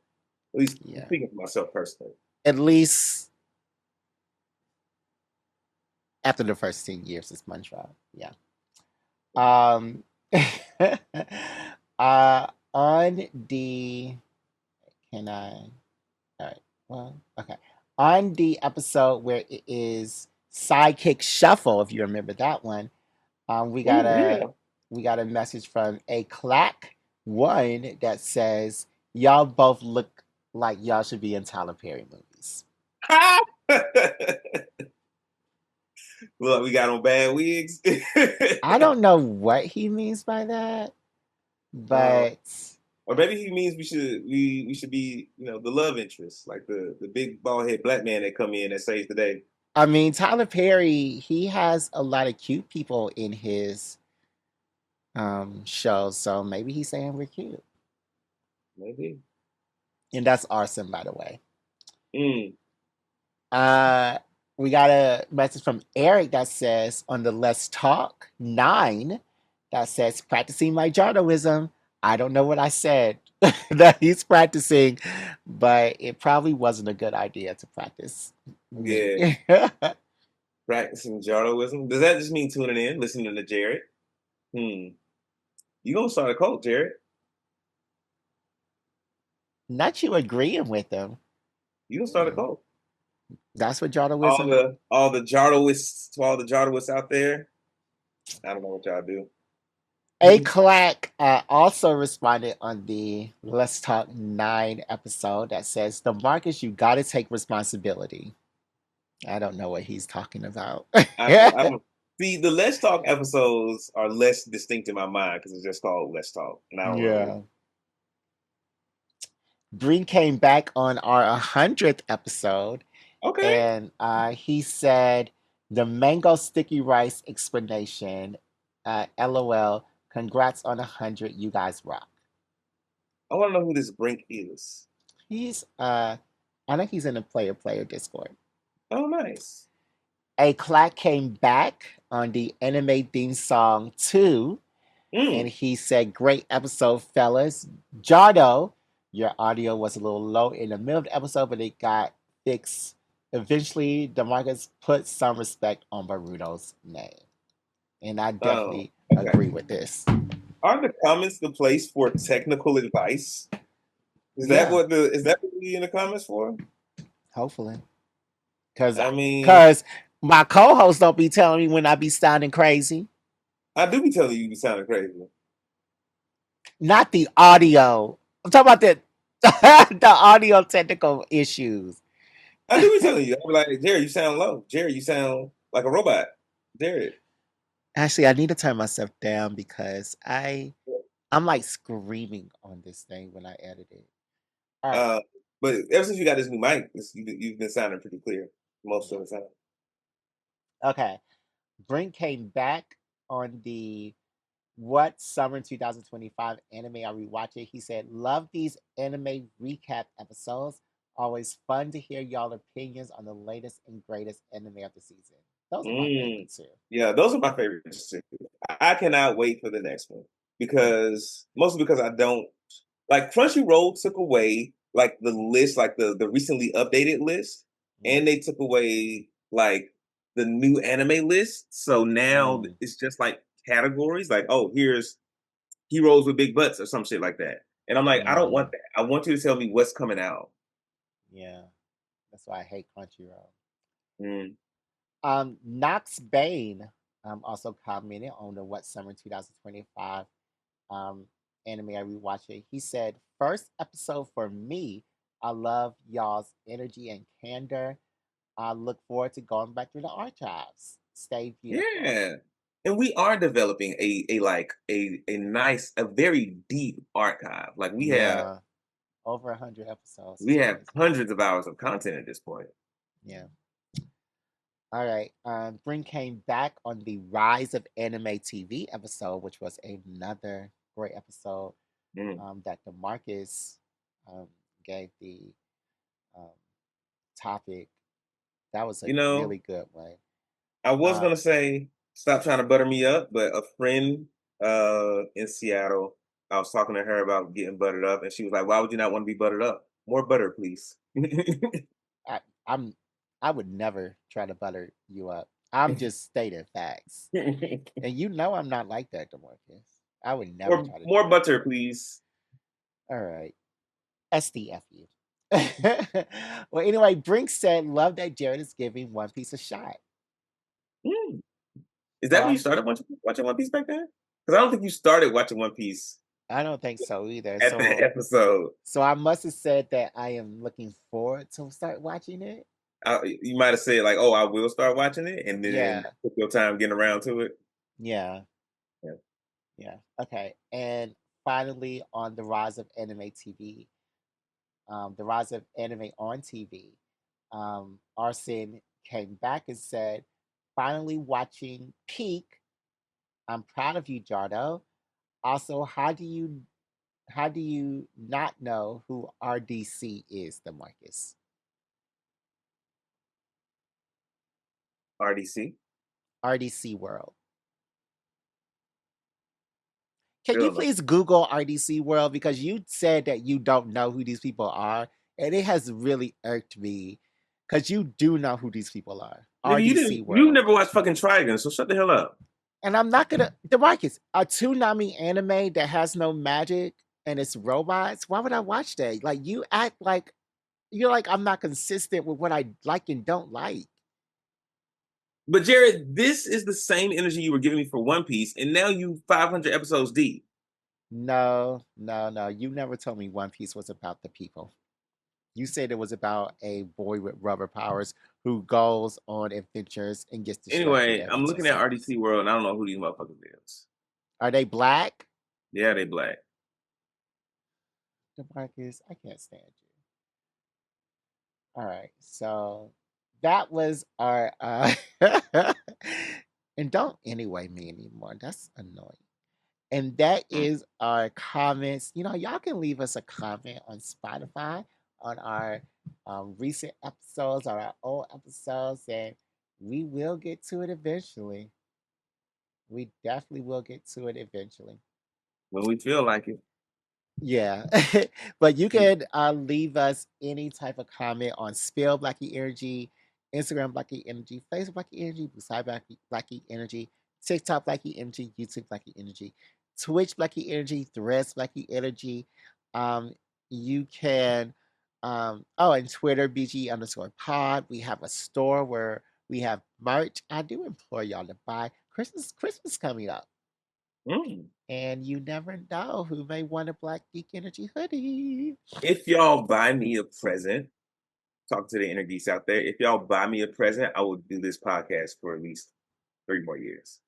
At least Yeah. speaking for myself personally. At least after the first 10 years of SpongeBob. Yeah. Um, on the, can I, all right, well, okay. On the episode where it is Sidekick Shuffle, if you remember that one, we got Ooh, a yeah. we got a message from a clack one that says y'all both look like y'all should be in Tyler Perry movies. Look, we got on bad wigs. I don't know what he means by that, uh, but or maybe he means we should be, the love interest, like the big bald head black man that come in that saves the day. I mean Tyler Perry, he has a lot of cute people in his shows, so maybe he's saying we're cute. Maybe. And that's arson, by the way. Mm. Uh, we got a message from Eric that says on the Let's Talk 9 that says practicing my Jardoism. I don't know what I said that he's practicing, but it probably wasn't a good idea to practice me. Yeah. Practicing Jardoism. Does that just mean tuning in, listening to Jared? Hmm. You gonna start a cult, Jared? Not you agreeing with him. You gonna start a cult? That's what All Jardoism. the all the Jardoists, to all the Jardoists out there. I don't know what y'all do. A Clack also responded on the Let's Talk 9 episode that says, the Marcus, you gotta take responsibility. I don't know what he's talking about. I don't see the Let's Talk episodes are less distinct in my mind because it's just called Let's Talk, and I don't remember. Yeah. Breen came back on our 100th episode Okay, and he said the mango sticky rice explanation. LOL. Congrats on 100. You guys rock. I want to know who this Brink is. He's, I think he's in the player Discord. Oh, nice. A Clack came back on the anime theme song too, and Mm. he said, great episode, fellas. Jardo, your audio was a little low in the middle of the episode, but it got fixed. Eventually, D'Marcus put some respect on Baruto's name. And I Oh, definitely okay. agree with this. Are the comments the place for technical advice? Yeah, Is that what we in the comments for? hopefully. Because I mean, cause my co host don't be telling me when I be sounding crazy. I do be telling you sounding crazy. Not the audio. I'm talking about the, the audio technical issues. I do be telling you. I'm like, Jerry, you sound low. Jerry, you sound like a robot. Jared. Actually, I need to turn myself down because I'm like screaming on this thing when I edit it. All right. Uh, but ever since you got this new mic, you've been sounding pretty clear most of Yeah. the time. Okay. Brink came back on the what summer 2025 anime are we watching? He said, love these anime recap episodes. Always fun to hear y'all opinions on the latest and greatest anime of the season. Those are my Mm. favorites too. Yeah, those are my favorites too. I cannot wait for the next one because mostly because I don't like Crunchyroll took away like the list, like the recently updated list, and they took away like the new anime list. So now Mm, it's just like categories, like oh, here's heroes with big butts or some shit like that. And I'm like, I don't mm, want that. I want you to tell me what's coming out. yeah. That's why I hate Crunchyroll. Mm. Knox Bane also commented on the What Summer 2025 um, anime I rewatched. He said, first episode for me, I love y'all's energy and candor. I look forward to going back through the archives. Stay beautiful. Yeah. And we are developing a like a nice, a very deep archive. Like Yeah, over 100 episodes. we It's have crazy. hundreds of hours of content at this point. Yeah. All right. Bring came back on the Rise of Anime TV episode, which was another great episode Mm. that DeMarcus um, gave the um, topic. That was a You know, really good one. I was Uh, gonna say stop trying to butter me up, but a friend in Seattle, I was talking to her about getting buttered up, and she was like, "Why would you not want to be buttered up? More butter, please." I, I'm I would never try to butter you up. I'm just stating facts, and you know I'm not like that, DeMarcus. I would never try to do more that. butter, please. All right. SDFU. Well, anyway, Brink said, love that Jared is giving One Piece a shot. Mm. Is So that when you started watching One Piece back then? Because I don't think you started watching One Piece I don't think so either. at that So episode. so I must have said that I am looking forward to start watching it. You might have said like, "Oh, I will start watching it," and Yeah, then took your time getting around to it. yeah, Yeah. yeah. Okay. And finally on the rise of anime on TV, Arson came back and said, finally watching Peak. I'm proud of you, Jardo. Also, how do you not know who RDC is, DeMarcus? RDC. RDC World. Can you Still no. please Google RDC World because you said that you don't know who these people are, and it has really irked me because you do know who these people are. Nigga, RDC you World. never watched fucking Trigun, so shut the hell up. And I'm not gonna DeMarcus, a Toonami anime that has no magic and it's robots. Why would I watch that? Like you act like you're like I'm not consistent with what I like and don't like. But Jared, this is the same energy you were giving me for One Piece, and now you 500 episodes deep. No, no, no. You never told me One Piece was about the people. You said it was about a boy with rubber powers who goes on adventures and gets distracted Anyway, every I'm two looking at seconds. RDC World, and I don't know who these motherfuckers is. Are they black? Yeah, they black. DeMarcus, I can't stand you. All right, so that was our and don't anyway me anymore. That's annoying. And that Mm. is our comments. Y'all can leave us a comment on Spotify on our recent episodes or our old episodes, and we will get to it eventually. We definitely will get to it eventually. When we feel like it. Yeah, but you can leave us any type of comment on Spill Blackie Energy, Instagram Blackie Energy, Facebook Blackie Energy, beside Blackie Energy, TikTok Blackie Energy, YouTube Blackie Energy, Twitch Blackie Energy, Threads Blackie Energy. You can, and Twitter BG_pod. We have a store where we have merch. I do implore y'all to buy. Christmas coming up. Mm. And you never know who may want a Black Geek Energy hoodie. If y'all buy me a present, talk to the inner geeks out there. If y'all buy me a present, I will do this podcast for at least 3 more years.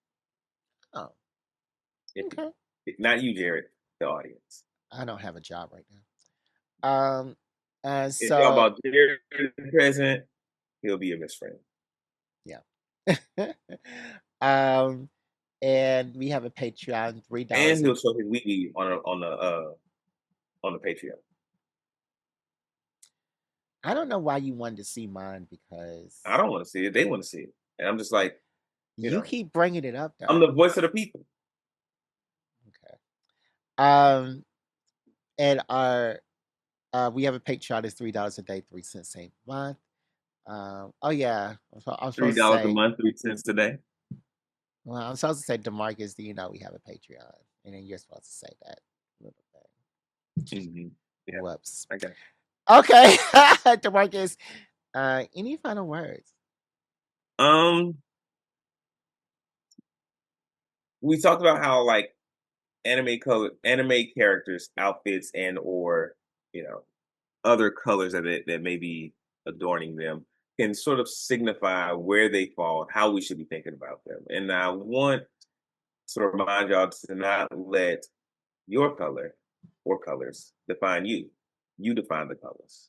Oh, If, okay. not you, Jared, the audience. I don't have a job right now. And If y'all so bought Jared a present, he'll be a best friend. yeah. um, and we have a Patreon, And $3. he'll show his wee on the Patreon. I don't know why you wanted to see mine because I don't want to see it. They want to see it. And I'm just like, you keep bringing it up I'm though. the voice of the people. Okay. Um, and our we have a Patreon. It's $3 a day, 3 cents a month. Oh yeah, I'm Three supposed to dollars a say. month, 3 cents today. Well, I'm supposed to say, DeMarcus, do you know we have a Patreon? And then you're supposed to say that little thing. Mm-hmm. Yeah, Whoops. I got it. Okay, DeMarcus, any final words? Um, we talked about how like anime characters, outfits, and or you know other colors that may be adorning them can sort of signify where they fall and how we should be thinking about them. And I want to remind y'all to not let your color or colors define you. You define the colors.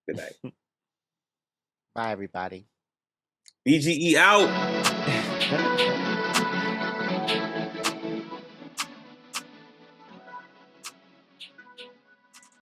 Good night. Bye, everybody. BGE out.